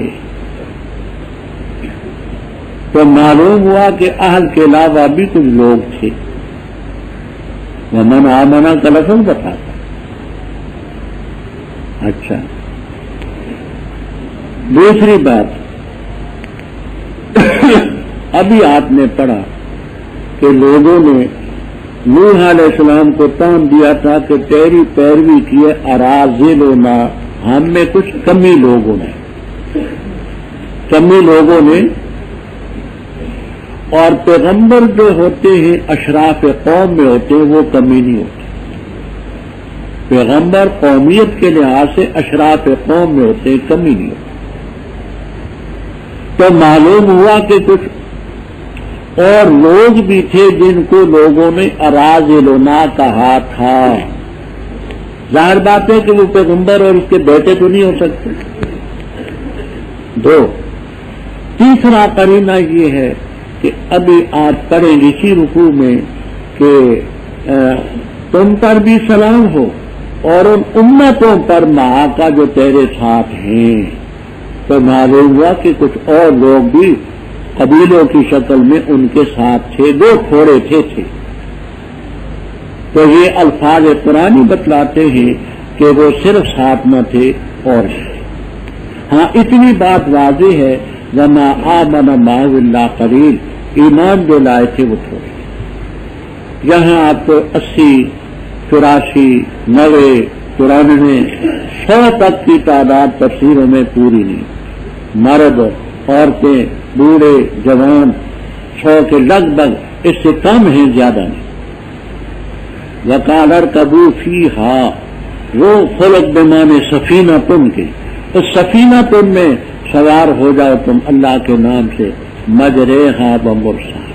تو معلوم ہوا کہ اہل کے علاوہ بھی کچھ لوگ تھے، ومن آمنا کا لفظ بتاتا۔ اچھا، دوسری بات، ابھی آپ نے پڑھا کہ لوگوں نے نوح علیہ السلام کو تان دیا تھا کہ تیری پیروی کیے اراذلنا، ہم میں کچھ کمی لوگوں نے، اور پیغمبر جو ہوتے ہیں اشراف قوم میں ہوتے ہیں، وہ کمی نہیں ہوتے، پیغمبر قومیت کے لحاظ سے اشراف قوم میں ہوتے ہیں، کمی نہیں ہوتی۔ تو معلوم ہوا کہ کچھ اور لوگ بھی تھے جن کو لوگوں نے اراذلنا کہا تھا۔ ظاہر بات ہے کہ وہ پیغمبر اور اس کے بیٹے تو نہیں ہو سکتے۔ 2، تیسرا قرینہ یہ ہے کہ ابھی آپ پڑھیں اسی رکوع میں کہ تم پر بھی سلام ہو اور ان امتوں پر ماں کا جو تیرے ساتھ ہیں، تو معلوم ہوا کہ کچھ اور لوگ بھی قبیلوں کی شکل میں ان کے ساتھ تھے، 2 تھوڑے تھے۔ تو یہ الفاظ قرآنی بتلاتے ہیں کہ وہ صرف ساتھ نہ تھے اور ہاں اتنی بات واضح ہے، وما آمن معه الا قلیل، ایمان جو لائے تھے وہ تھوڑے۔ یہاں آپ کو 80، 84، 90، 94، 100 تک کی تعداد تفسیروں میں پوری نہیں، مرد، عورتیں، بوڑھے، جوان، 100 کے لگ بھگ، اس سے کم ہیں، زیادہ نہیں۔ وقال اركبوا فيها، وہ خلق بمانے سفینہ تم کے، اس سفینہ تم میں سوار ہو جاؤ تم اللہ کے نام سے، مجریہا ومرساہا۔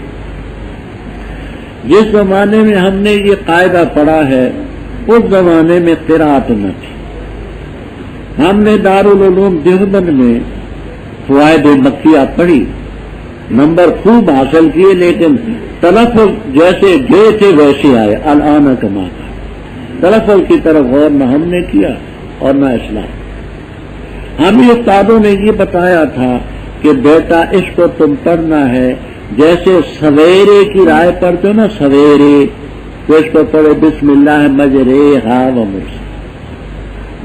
جس زمانے میں ہم نے یہ قاعدہ پڑھا ہے اس زمانے میں قرأت نہ تھی۔ ہم نے دارالعلوم دیوبند میں فوائد مکیہ پڑھی، نمبر خوب حاصل کیے، لیکن تلفظ جیسے گئے تھے ویسے آئے، الآن کما کا تلفظ کی طرف غور نہ ہم نے کیا اور نہ اصلاح۔ ہمیں استادوں نے یہ بتایا تھا کہ بیٹا اس کو تم پڑھنا ہے جیسے سویرے کی رائے پڑھتے ہو نا، سویرے، تو اس کو پڑھے بسم اللہ مجریہا ومرساہا۔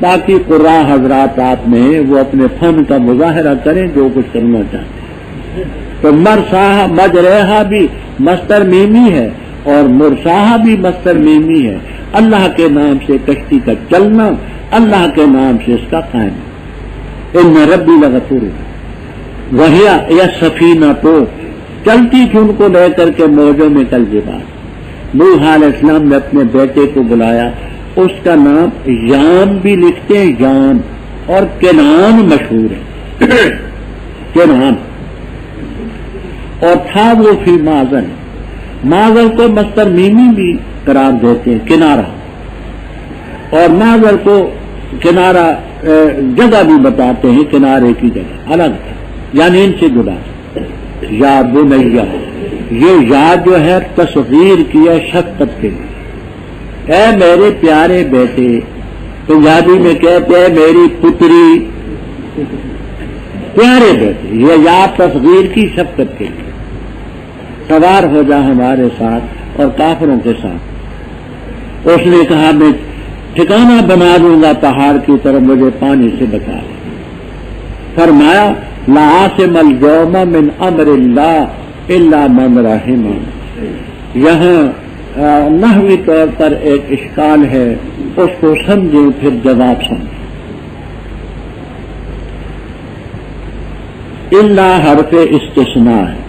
باقی قراء حضرات آپ میں وہ اپنے فن کا مظاہرہ کریں جو کچھ کرنا چاہتے ہیں۔ تو مرساہا، مجریہا بھی مصدر میمی ہے اور مرساہا بھی مصدر میمی ہے۔ اللہ کے نام سے کشتی کا چلنا، اللہ کے نام سے اس کا قائم۔ ان ربی لغفور، وہی یا سفینہ تو چلتی تھی ان کو لے کر کے موجوں میں کل جبال۔ نوح علیہ السلام نے اپنے بیٹے کو بلایا، اس کا نام یام بھی لکھتے ہیں، یام، اور کنعان مشہور ہے، کنعان، اور تھا وہ فی مازن، مازن کو مصدر میمی بھی قرار دیتے ہیں، کنارہ، اور مازن کو کنارہ جگہ بھی بتاتے ہیں، کنارے کی جگہ الگ تھا، یعنی ان سے جدا۔ یا بنیا، یہ یا جو ہے تصغیر کیا شفقت کے لیے، اے میرے پیارے بیٹے، پنجابی میں کہتے ہیں میری پتری پیارے بیٹے، یہ یاد تصغیر کی شفقت کے لیے سوار ہو جا ہمارے ساتھ اور کافروں کے ساتھ۔ اس نے کہا میں ٹھکانہ بنا دوں گا پہاڑ کی طرف، مجھے پانی سے بچا لے۔ فرمایا لا عاصم اليوم من امر اللہ الا من رحم۔ یہاں نحوی طور پر ایک اشکال ہے، اس کو سمجھیں پھر جواب سمجھیں۔ الا حرف استثناء ہے،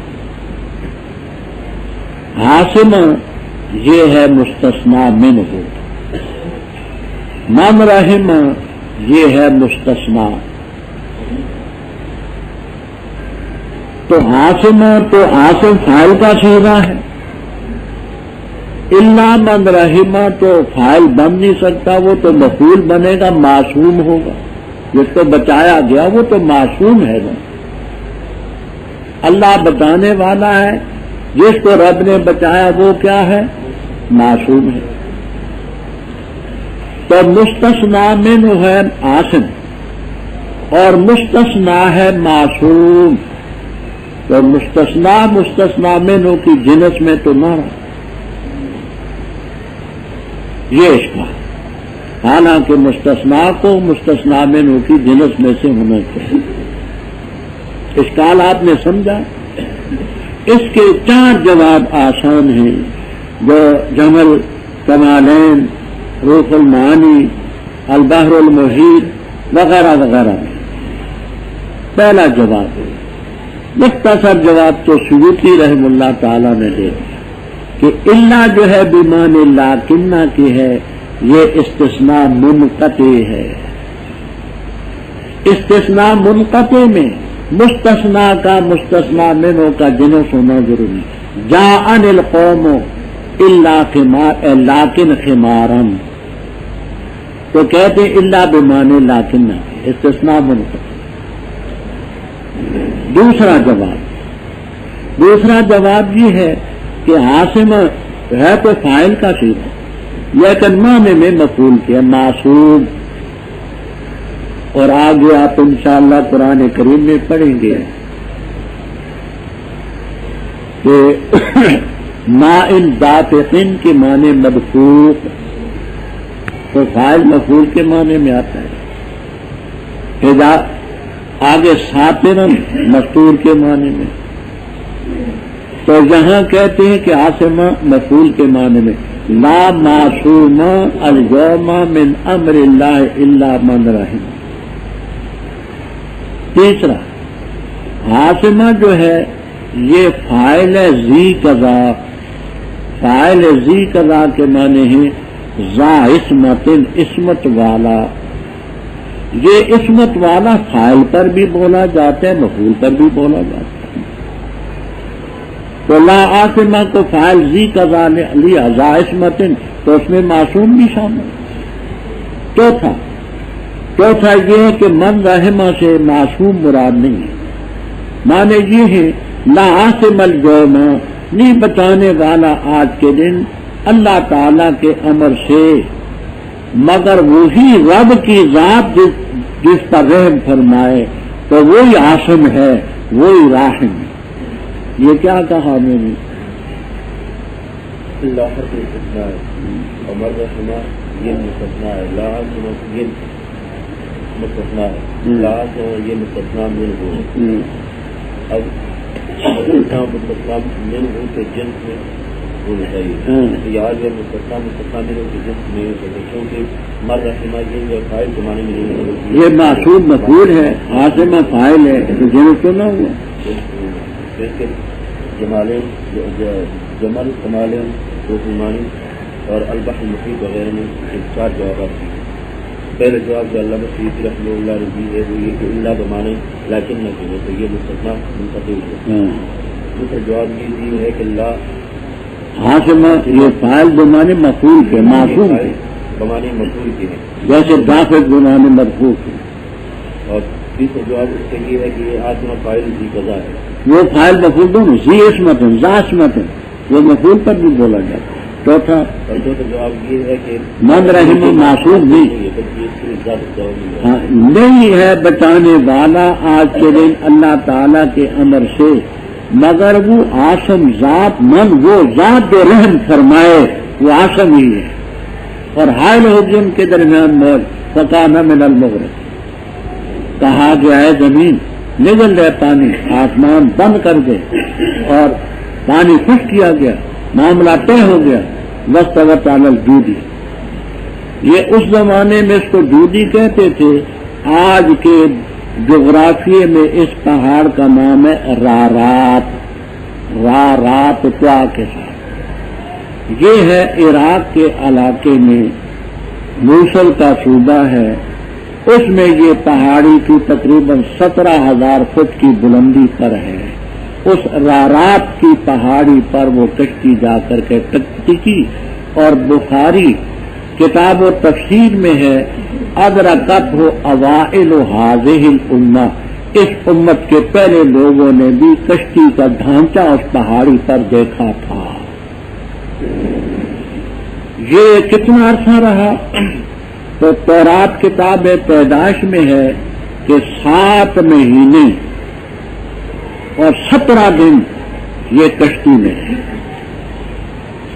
عاصم یہ ہے مستثنیٰ منہ، من رحم یہ ہے مستثنیٰ۔ تو عاصم فاعل کا صیغہ ہے، الا من رحم تو فاعل بن نہیں سکتا، وہ تو مفعول بنے گا، معصوم ہوگا۔ جس کو بچایا گیا وہ تو معصوم ہے نا، اللہ بچانے والا ہے، جس کو رب نے بچایا وہ کیا ہے؟ معصوم ہے۔ تو مستثنیٰ منہ ہے عاصم اور مستثنیٰ ہے معصوم، تو مستثنیٰ منہ کی جنس میں تو نہ رہا، یہ اشکال۔ حالانکہ مستثنیٰ کو مستثنیٰ منہ کی جنس میں سے ہونا چاہیے۔ اشکال آپ نے سمجھا؟ اس کے 4 جواب آسان ہیں، جو جمل کمالین، روح المعانی، البحر المحیط وغیرہ وغیرہ میں۔ پہلا جواب ہے، مختصر جواب تو سیوطی رحم اللہ تعالی نے دے دیا کہ اللہ جو ہے بمعنی لاکنہ کی ہے، یہ استثناء منقطع ہے۔ استثناء منقطع میں مستثنیٰ کا مستثنیٰ منہ کا جنس ہونا ضروری۔ جاءن القوم الا لیکن خمارن، تو کہتے ہیں اللہ بمعنی لاکنہ، استثناء منقطع۔ دوسرا جواب یہ ہے کہ عاصم ہے تو فاعل کا صیغہ، لیکن معنی میں مفعول کیا، معصوم۔ اور آگے آپ انشاءاللہ قرآن کریم میں پڑھیں گے کہ مائن دافقن کے معنی مدفوق، تو فاعل مفعول کے معنی میں آتا ہے۔ پھر آگے ساترن مستور کے معنی میں، تو یہاں کہتے ہیں کہ عاصم مفعول کے معنی میں، لا معصوم اليوم من امر اللہ الا من رحم۔ تیسرا، عاصمہ جو ہے یہ فاعل ذی قضا، فاعل ذی قضا کے معنی ہے ذا عصمت، عصمت والا۔ یہ عصمت والا فاعل پر بھی بولا جاتا ہے، مفعول پر بھی بولا جاتا ہے۔ تو لا عاصمہ کو فاعل ذی قضا لیا، ذا عصمت، تو اس میں معصوم بھی شامل۔ چوتھا یہ ہے کہ من رحمہ سے معصوم مراد نہیں ہے، معنی یہ ہے لا عاصم اليوم، نہیں بچانے والا آج کے دن اللہ تعالی کے امر سے مگر وہی رب کی ذات جس پر رحم فرمائے، تو وہی عاصم ہے، وہی راحم ہے۔ یہ کیا کہا میں نے؟ اللہ استثناء عمر رحمہ یہ مستثنیٰ ہے، لا عاصم یہ مستثنیٰ ہے، لا عاصم یہ مستثنیٰ منہ۔ اب مستثنیٰ منہ کے جنس میں ہونا چاہیے، یاد ہے مستثنیٰ منہ کے جنس میں، کیونکہ مر رحمہ یہ فاعل کے معنی میں نہیں، یہ معصوم مفعول ہے، عاصمہ فاعل ہے، تو جنس تو نہ ہوا۔ جمل کمالین، روحانی اور البحر المحیط وغیرہ میں 4 جوابات دیے۔ پہلے جواب جو علامہ سیوطی رحمہ اللہ نے دی ہے وہ یہ کہ اللہ بمانے لیکن نہ کہ تو یہ مستثنیٰ منقطع ہے۔ دوسرا جواب یہ دی ہے کہ اللہ عاصمہ یہ فاعل بمانے مفعول کے، معصوم ہے، بمانے مفعول کی ہے، جیسے دافق بمانے مرفوع ہے۔ اور تیسرا جواب اس کے یہ ہے کہ یہ عاصمہ فاعل ذی قضا ہے، وہ فاعل مفعول دونوں، ذی عصمت، ذا عصمت، وہ مفعول پر بھی بولا جاتا ہے۔ چوتھا اور چوتھا جواب یہ ہے کہ من رحم معصوم نہیں، ہاں نہیں ہے بچانے والا آج کے دن اللہ تعالیٰ کے امر سے، مگر وہ عاصم ذات، من وہ ذات جو رحم فرمائے وہ عاصم ہی ہے، اور حائل حجم کے درمیان موج فکان من المغرق، کہا گیا ہے زمین نگل رہے پانی، آسمان بند کر دے، اور پانی خشک کیا گیا، معاملہ طے ہو گیا، واستوت علی الجودی، یہ اس زمانے میں اس کو جودی کہتے تھے، آج کے جغرافیے میں اس پہاڑ کا نام ہے رارات، رارات توا کے ساتھ، یہ ہے عراق کے علاقے میں، موصل کا صوبہ ہے، اس میں یہ پہاڑی کی تقریباً 17,000 فٹ کی بلندی پر ہے، اس رارات کی پہاڑی پر وہ کشتی جا کر کے ٹکی، اور بخاری کتاب و تفسیر میں ہے ادرکت ہو اوائل هذه الامہ، اس امت کے پہلے لوگوں نے بھی کشتی کا ڈھانچہ اس پہاڑی پر دیکھا تھا۔ یہ کتنا عرصہ رہا؟ تو تورات کتاب پیدائش میں ہے کہ 7 مہینے اور 17 دن یہ کشتی میں ہے،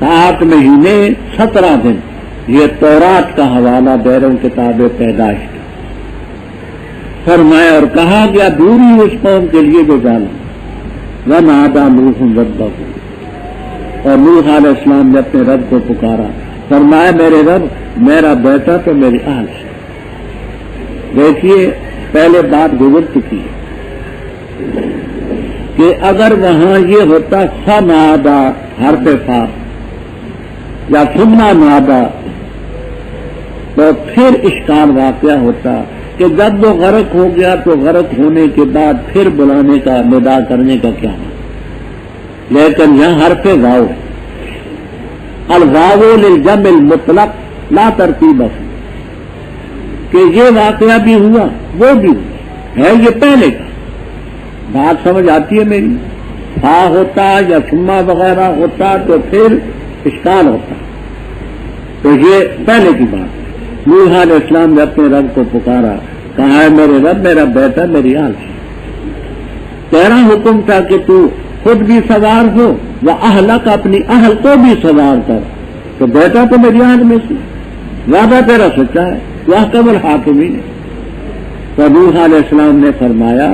7 مہینے 17 دن، یہ تورات کا حوالہ بیرون کتاب پیدائش کا، فرمایا اور کہا گیا دوری اس قوم کے لیے جو جانا، ونادى نوح ربه، اور نوح علیہ السلام نے اپنے رب کو پکارا، فرمایا میرے رب میرا بیٹا تو میری اہل سے۔ دیکھیے پہلے بات گزر چکی ہے کہ اگر وہاں یہ ہوتا فنادا حرف فا یا سننا نادا تو پھر اشکال واقعہ ہوتا کہ جب وہ غرق ہو گیا تو غرق ہونے کے بعد پھر بلانے کا ندا کرنے کا کیا ہے، لیکن یہاں حرف واو ہے، الواو للجمع المطلق لا ترتیب فی، کہ یہ واقعہ بھی ہوا وہ بھی ہوا ہے، یہ پہلے کا بات سمجھ آتی ہے میری، فا ہوتا یا سما وغیرہ ہوتا تو پھر اشکال ہوتا، تو یہ پہلے کی بات ہے۔ نوح علیہ السلام نے اپنے رب کو پکارا، کہا ہے میرے رب میرا بیٹا میری آل سے، تیرا حکم تھا کہ تو خود بھی سوار ہو وہ اہلک اپنی اہل کو بھی سوار کر، تو بیٹا تو میری آل میں سے، وعدہ تیرا سچا ہے، واحکم الحاکمین۔ تو نوح علیہ السلام نے فرمایا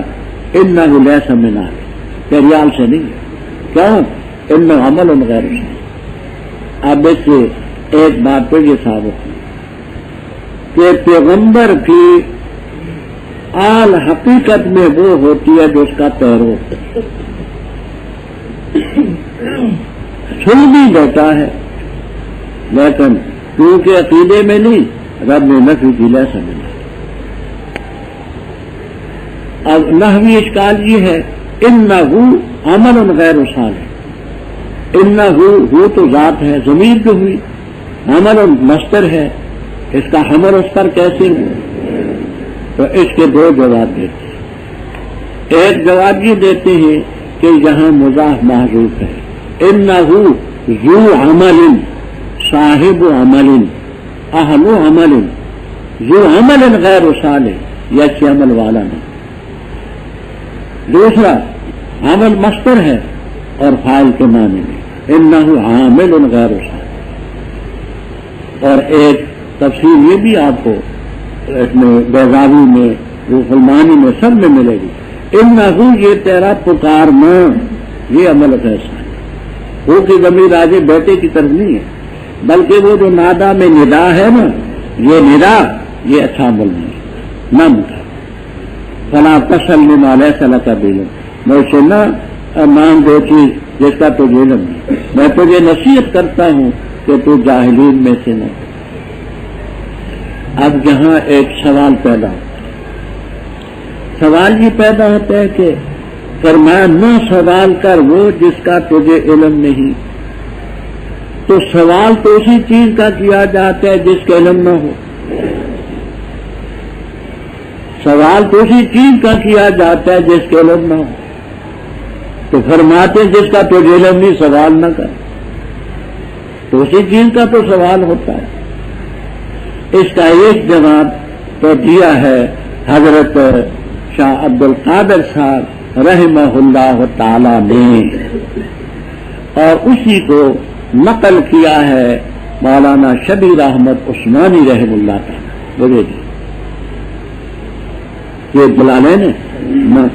انہ لیس من اہلک، تیری آل سے نہیں ہے، کیوں؟ انہ عمل غیر صالح۔ اب اس سے ایک بات تو یہ ثابت ہے کہ پیغمبر کی آل حقیقت میں وہ ہوتی ہے جو اس کا پیرو سن بھی دیتا ہے، لیکن کیونکہ عقیدے میں نہیں، رب نے نفی کی لیس من اہلک۔ اب نحوی اشکال یہ ہے انہ عمل غیر صالح، انہ ہو تو ذات ہے، ضمیر جو ہوئی، عمل مصدر ہے، اس کا حمل اس پر کیسے ہو؟ تو اس کے دو جواب دیتے ہیں، ایک جواب یہ دیتے ہیں کہ یہاں مضاف محذوف ہے، انہ ذو عمل صاحب عمل اہل عمل، ذو عمل غیر صالح، یہ اچھے عمل والا نہیں۔ دوسرا عمل مصدر ہے اور فاعل کے معنی میں، انہ عامل غیر صالح۔ اور ایک تفصیل یہ بھی آپ کو اس میں بیضاوی میں روح المعانی میں سب میں ملے گی، انہ یہ تیرا پکارنا یہ عمل کیسا ہے، وہ کی ضمیر آگے بیٹے کی طرف نہیں ہے، بلکہ وہ جو نادا میں ندا ہے نا، یہ ندا یہ اچھا عمل نہیں ہے، نہ مٹھا فلا تسلم علیہ لک بعلم، میں اسے نہ مان دو چیز جس کا تجھے علم نہیں، میں تجھے نصیحت کرتا ہوں کہ تو جاہلین میں سے نہ۔ اب یہاں ایک سوال پیدا ہوتا ہے، سوال یہ پیدا ہوتا ہے کہ فرمایا نہ سوال کر وہ جس کا تجھے علم نہیں، تو سوال تو اسی چیز کا کیا جاتا ہے جس کا علم نہ ہو، سوال تو اسی چیز کا کیا جاتا ہے جس کا علم نہ ہو، تو فرماتے جس کا تجھے علم نہیں سوال نہ کر۔ تو اسی چیز کا تو سوال ہوتا ہے. اس کا ایک جواب تو دیا ہے حضرت شاہ عبد القادر صاحب رحمہ اللہ تعالی نے، اور اسی کو نقل کیا ہے مولانا شبیر احمد عثمانی رحم اللہ تعالی. بولے جی یہ بلا لیں نا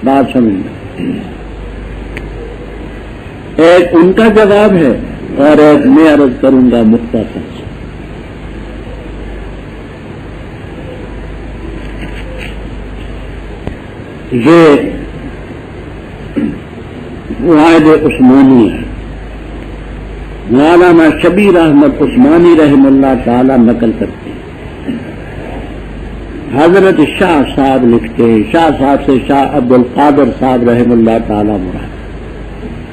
بات سمجھنا. ایک ان کا جواب ہے اور ایک میں عرض کروں گا مختصر. یہ واحد عثمانی ہے. مولانا شبیر احمد عثمانی رحم اللہ تعالی نقل کرتے ہیں. حضرت شاہ صاحب لکھتے ہیں، شاہ صاحب سے شاہ عبد القادر صاحب رحم اللہ تعالی مراد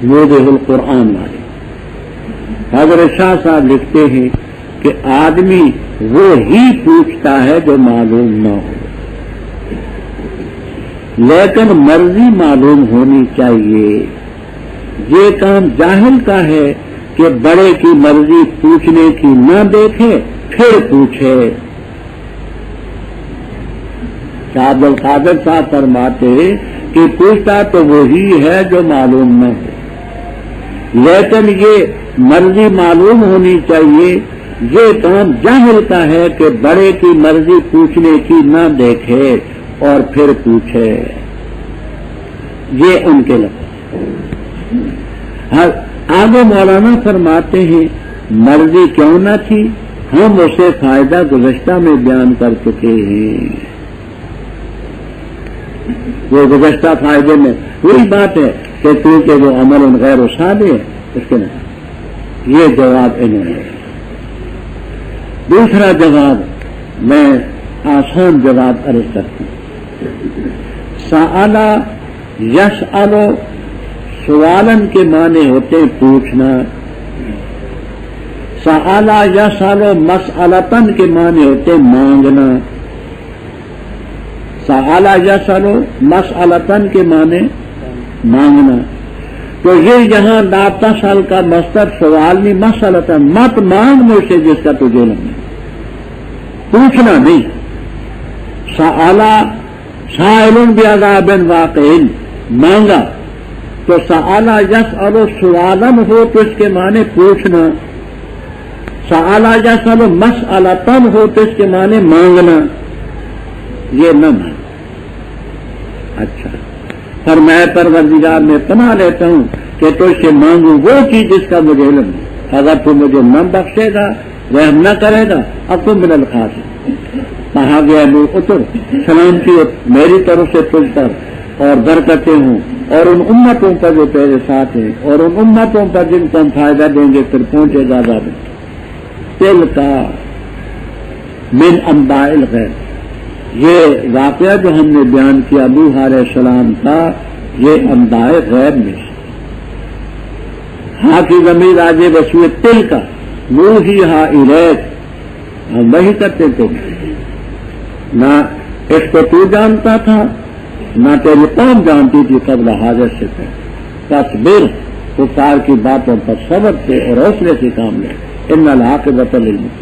موضح القرآن والے. حضرت شاہ صاحب لکھتے ہیں کہ آدمی وہ ہی پوچھتا ہے جو معلوم نہ ہو، لیکن مرضی معلوم ہونی چاہیے. یہ کام جاہل کا ہے کہ بڑے کی مرضی پوچھنے کی نہ دیکھے پھر پوچھے. شاہ عبد القادر صاحب فرماتے کہ پوچھتا تو وہی ہے جو معلوم نہ ہو، لیکن یہ مرضی معلوم ہونی چاہیے. یہ کام جاہل کا ہے کہ بڑے کی مرضی پوچھنے کی نہ دیکھے اور پھر پوچھے. یہ ان کے لفظ. آگے مولانا فرماتے ہیں مرضی کیوں نہ تھی، ہم اسے فائدہ گزشتہ میں بیان کر چکے ہیں. وہ گزشتہ فائدے میں وہی بات ہے کہ کیونکہ وہ عمل غیر وصالح ہے اس کے نہیں. یہ جواب انہوں نے. دوسرا جواب میں آسان جواب عرض کرتا ہوں. سآلا یسألو سوالن کے معنی ہوتے ہیں پوچھنا. سآلا یسألو مسئلتن کے معنی ہوتے ہیں مانگنا. سآلا یسألو مسئلتن کے معنی مانگنا. تو یہ یہاں لا تسأل کا مصدر سوال نہیں، مسئلتن مت مانگ مجھ سے جس کا تجھے نہیں، پوچھنا نہیں. سآلا سائل بعذاب واقع مانگا، تو سآلا یسألو سوالن ہو تو اس کے معنی پوچھنا. سآلا یسألو مسئلتن ہو تو اس کے معنی مانگنا. یہ نہ مان. اچھا فرمایا پروردگار میں پناہ لیتا ہوں کہ تو اس سے مانگوں وہ چیز جس کا مجھے علم ہے. اگر تو مجھے نہ بخشے گا، رحم نہ کرے گا، اب تو من الخاسرین. کہا گیا نور اتر سلامتی میری طرف سے تجھ پر اور برکتیں ہوں اور ان امتوں پر جو تیرے ساتھ ہیں اور ان امتوں پر جن کو ہم فائدہ دیں گے پھر پہنچے گا عذاب. تل کا من انباء الغیب. یہ واقعہ جو ہم نے بیان کیا نوح علیہ السلام کا، یہ انباء غیب میں سے. ہاں کی ضمیر آجے بسوئے تل کا نوحیھا الیک. ہم وہی کرتے تھے، نہ اس کو تو جانتا تھا نہ تیری قوم جانتی تھی قبل حاضر سے. تصبر کفار کی باتوں پر صبر سے اور حوصلے سے کام لے. ان العاقبۃ للمتقین.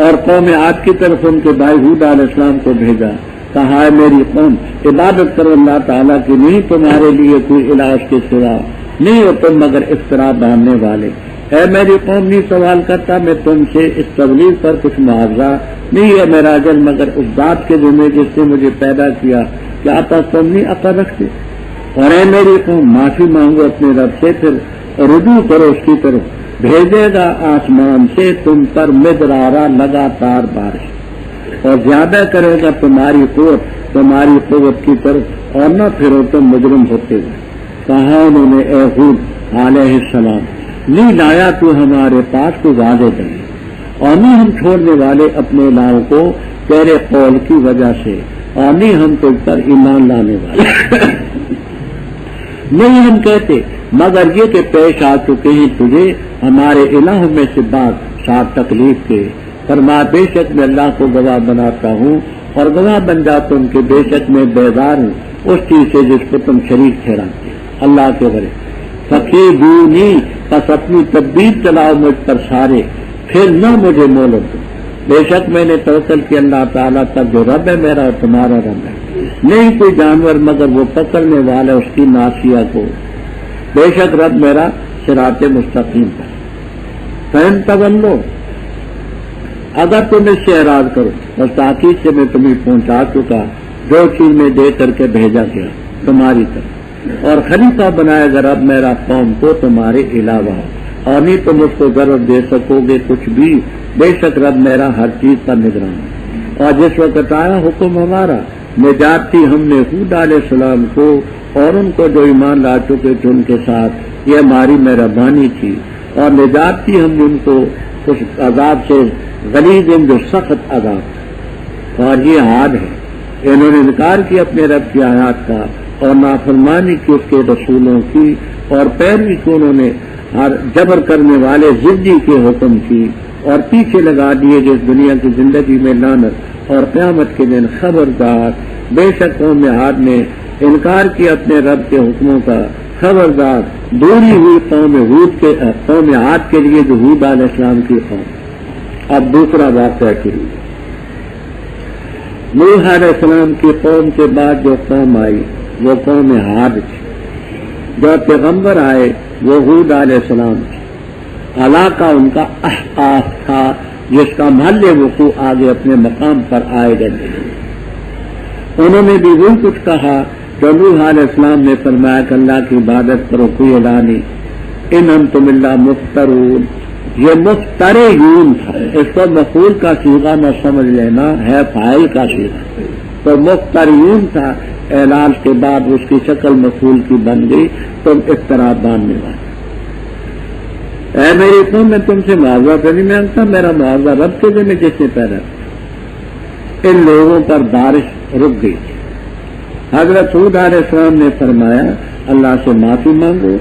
اور قوم عاد کی طرف ان کے بھائی ہود علیہ السلام کو بھیجا، کہا ہے میری قوم عبادت کرو اللہ تعالیٰ کی، نہیں تمہارے لیے کوئی الہ اس کے سوا نہیں ہو تم مگر افترا باندھنے والے. اے میری قوم نہیں سوال کرتا میں تم سے اس تبلیغ پر کچھ معاوضہ نہیں ہے میرا اجر مگر اس ذات کے ذمہ جس سے مجھے پیدا کیا. کیا تھا تم نہیں عقل رکھتے؟ اور اے میری قوم معافی مانگو اپنے رب سے، پھر رجوع کرو اس کی طرف. بھیجے گا آسمان سے تم پر مدرارا لگاتار بارش، اور زیادہ کرے گا تمہاری قوت کی طرف، اور نہ پھرو تم مجرم ہوتے ہوئے. کہا انہوں نے اے ہود علیہ السلام نہیں لایا تو ہمارے پاس کو واضح دلیل، اور نہیں ہم چھوڑنے والے اپنے الہوں کو تیرے قول کی وجہ سے، اور نہیں ہم تجھ پر ایمان لانے والے. نہیں ہم کہتے مگر یہ کہ پیش آ چکے ہیں تجھے ہمارے الہوں میں سے بات ساتھ تکلیف کے. فرما بے شک میں اللہ کو گواہ بناتا ہوں اور گواہ بن جاتا ہوں کہ بے شک میں بیدار ہوں اس چیز سے جس کو تم شریک ٹھہراتے اللہ کے بڑے. فقیدونی، بس اپنی تدبیر چلاؤ مجھ پر سارے، پھر نہ مجھے مہلت دو۔ بے شک میں نے توکل کیا اللہ تعالیٰ تک جو رب ہے میرا اور تمہارا رب ہے، نہیں کوئی جانور مگر وہ پکڑنے والا اس کی ناسیہ کو، بے شک رب میرا صراط مستقیم پر۔ فَإِن تَوَلَّوْا، اگر تم اس سے اعراض کرو، بس تاکید سے میں تمہیں پہنچا چکا جو چیز میں دے کر کے بھیجا گیا تمہاری طرف، اور خلیفہ بنائے گا رب میرا قوم کو تمہارے علاوہ، اور نہیں تم اس کو ضرورت دے سکو گے کچھ بھی، بے شک رب میرا ہر چیز کا نگران ہے۔ اور جس وقت آیا حکم ہمارا، نجات دی ہم نے ہود علیہ السلام کو اور ان کو جو ایمان لا چکے تھے ان کے ساتھ، یہ ہماری مہربانی تھی، اور نجات دی ہم نے ان کو اس عذاب سے غلیظ جو سخت عذاب، اور یہ حاد ہے انہوں نے انکار کیا اپنے رب کی آیات کا اور نافرمانی کی اس کے رسولوں کی، اور پیروی کو انہوں نے ہر جبر کرنے والے ضدی کے حکم کی، اور پیچھے لگا دیے کہ اس دنیا کی زندگی میں لعنت اور قیامت کے دن خبردار، بے شک قوم عاد نے انکار کیا اپنے رب کے حکموں کا، خبردار دوری ہوئی قوم عاد کے لیے جو ہود علیہ السلام کی قوم۔ اب دوسرا واقعہ شروع، نوح علیہ السلام کی قوم کے بعد جو قوم آئی وہ قوم عاد تھی، جو پیغمبر آئے وہ ہود علیہ السلام تھے، علاقہ ان کا احقاف تھا جس کا محل وقوع آگے اپنے مقام پر آئے گئے۔ انہوں نے بھی وہی کچھ کہا جو نوح علیہ السلام نے فرمایا کہ اللہ کی عبادت کرو، کوئی اعلانی ان انتم الا مفترون، یہ مفتریون تھا، اس کو مفعول کا صیغہ نہ سمجھ لینا، ہے فاعل کا صیغہ، تو مفتریون تھا، اعلان کے بعد اس کی شکل مفعول کی بن گئی، تم افترا باندھنے والے۔ اے میری قوم میں تم سے معاوضہ تو نہیں مانگتا، میرا معاوضہ رب کے ذمہ جس نے پیدا کیا۔ ان لوگوں پر بارش رک گئی تھی، حضرت ہود علیہ السلام نے فرمایا اللہ سے معافی مانگو،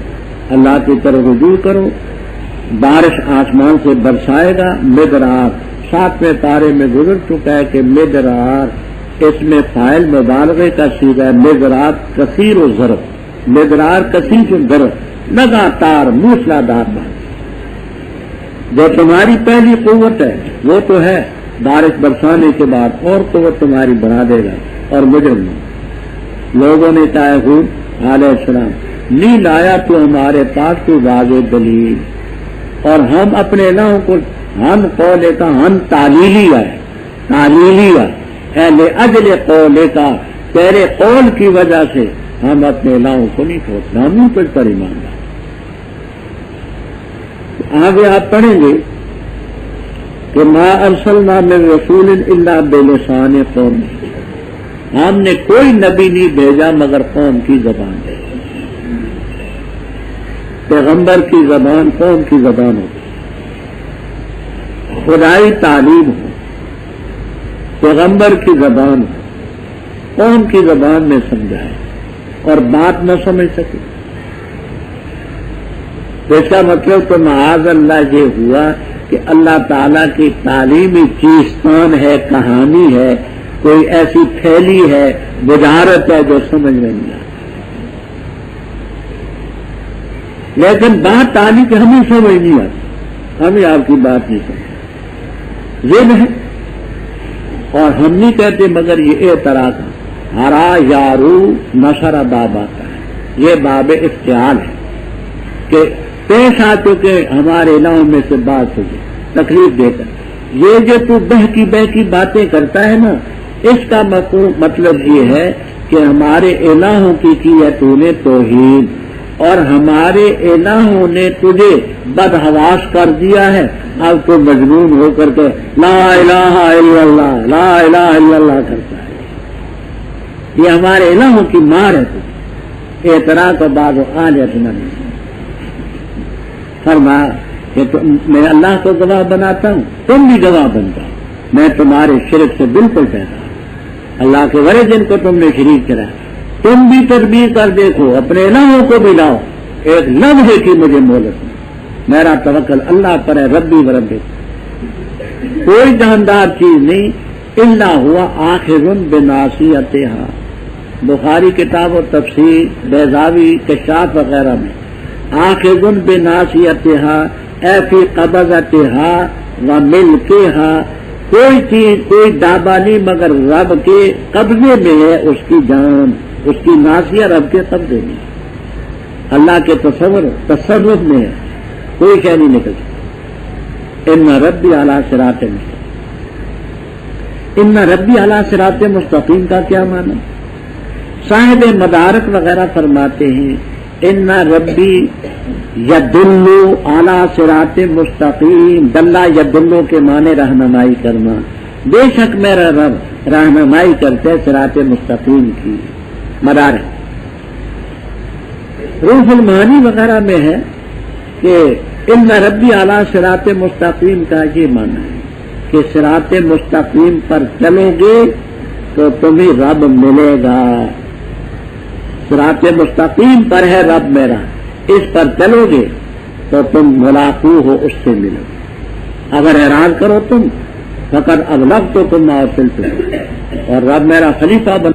اللہ کی طرف رجوع کرو، بارش آسمان سے برسائے گا۔ مدرار 7ویں پارے میں گزر چکا ہے کہ مدرار اس میں فاعل مبالغے کا صیغہ ہے، مدرار کثیر و ضرب، مدرار کثیر و ضرب، لگاتار موسلادھار بارش۔ جو تمہاری پہلی قوت ہے وہ تو ہے بارش برسانے کے بعد اور قوت تمہاری بڑھا دے گا۔ اور مجرم لوگوں نے کہا ہود علیہ السلام نہیں لایا تو ہمارے پاس کوئی واضح دلیل، اور ہم اپنے الہوں کو ہم قولے کا ہم تعلیلی ہے، تعلیلی ہے لأجل قولے کا، تیرے قول کی وجہ سے ہم اپنے الہوں کو نہیں چھوڑتے، ہم نہیں تجھ پر ایمان لاتے۔ آگے آپ پڑھیں گے کہ ما ارسلنا من رسول الا بلسان قوم، ہم نے کوئی نبی نہیں بھیجا مگر قوم کی زبان ہے، پیغمبر کی زبان قوم کی زبان ہوتی، خدائی تعلیم ہو، پیغمبر کی زبان ہو، قوم کی زبان میں سمجھائے اور بات نہ سمجھ سکے، اس کا مطلب تو معاذ اللہ یہ ہوا کہ اللہ تعالیٰ کی تعلیمی چیزستان ہے، کہانی ہے، کوئی ایسی پھیلی ہے، بجارت ہے جو سمجھ میں نہیں آتی، لیکن بات تعلیم کی ہمیں سمجھ نہیں آتی، ہمیں آپ کی بات نہیں سمجھ، ذہن ہے، اور ہم نہیں کہتے مگر یہ اعتراض ہے، ہرا یارو نشر باب آتا ہے، یہ باب افتعال ہے کہ پیش آ چکے ہمارے الہوں میں سے بات ہوگی تکلیف دے کر، یہ جو تو بہکی باتیں کرتا ہے نا، اس کا مطلب یہ ہے کہ ہمارے الہوں کی ہے تو نے توہین، اور ہمارے الہوں نے تجھے بدحواس کر دیا ہے، اب تو مجنون ہو کر کے لا الہ الا اللہ لا الہ الا اللہ کرتا ہے، یہ ہمارے الہوں کی مار ہے، تو اعتراض و بعض آلیتنا نہیں فرمایا کہ میں اللہ کو گواہ بناتا ہوں، تم بھی گواہ بنتا ہوں، میں تمہارے شرک سے بالکل پیدا ہوں، اللہ کے ورے جن کو تم نے شریک کرایا، تم بھی تدبیر کر دیکھو، اپنے الہوں کو بھی لاؤ، ایک لمحے کی مجھے مہلت نہیں، میرا توکل اللہ پر ہے، ربی و رب، کوئی جاندار چیز نہیں، الا ہوا آخر بناصیتہا، بخاری کتاب و تفسیر، بیضاوی، کشاف وغیرہ میں آخذ بناصیتہا اے فی قبضتہا و ملکہا، کوئی چیز کوئی دابا نہیں مگر رب کے قبضے میں ہے اس کی جان، اس کی ناصیہ رب کے قبضے میں، اللہ کے تصرف میں ہے، کوئی شے نہیں نکل سکتا۔ ان ربی علی صراط مستقیم، ان ربی علی صراط مستقیم کا کیا معنی؟ صاحب مدارک وغیرہ فرماتے ہیں ان ربی یدل علی صراط مستقیم، دلہ یدلو کے معنی رہنمائی کرنا، بے شک میرا رب رہنمائی کرتے صراط مستقیم کی۔ مدارک روح المعانی وغیرہ میں ہے کہ ان ربی علی صراط مستقیم کا یہ معنی ہے کہ صراط مستقیم پر چلو گے تو تمہیں رب ملے گا، صراط مستقیم پر ہے رب میرا، اس پر چلو گے تو تم ملاقو ہو، اس سے ملو گے۔ اگر اعراض کرو تم فقط ابلغ تو تم اور رب میرا خلیفہ بن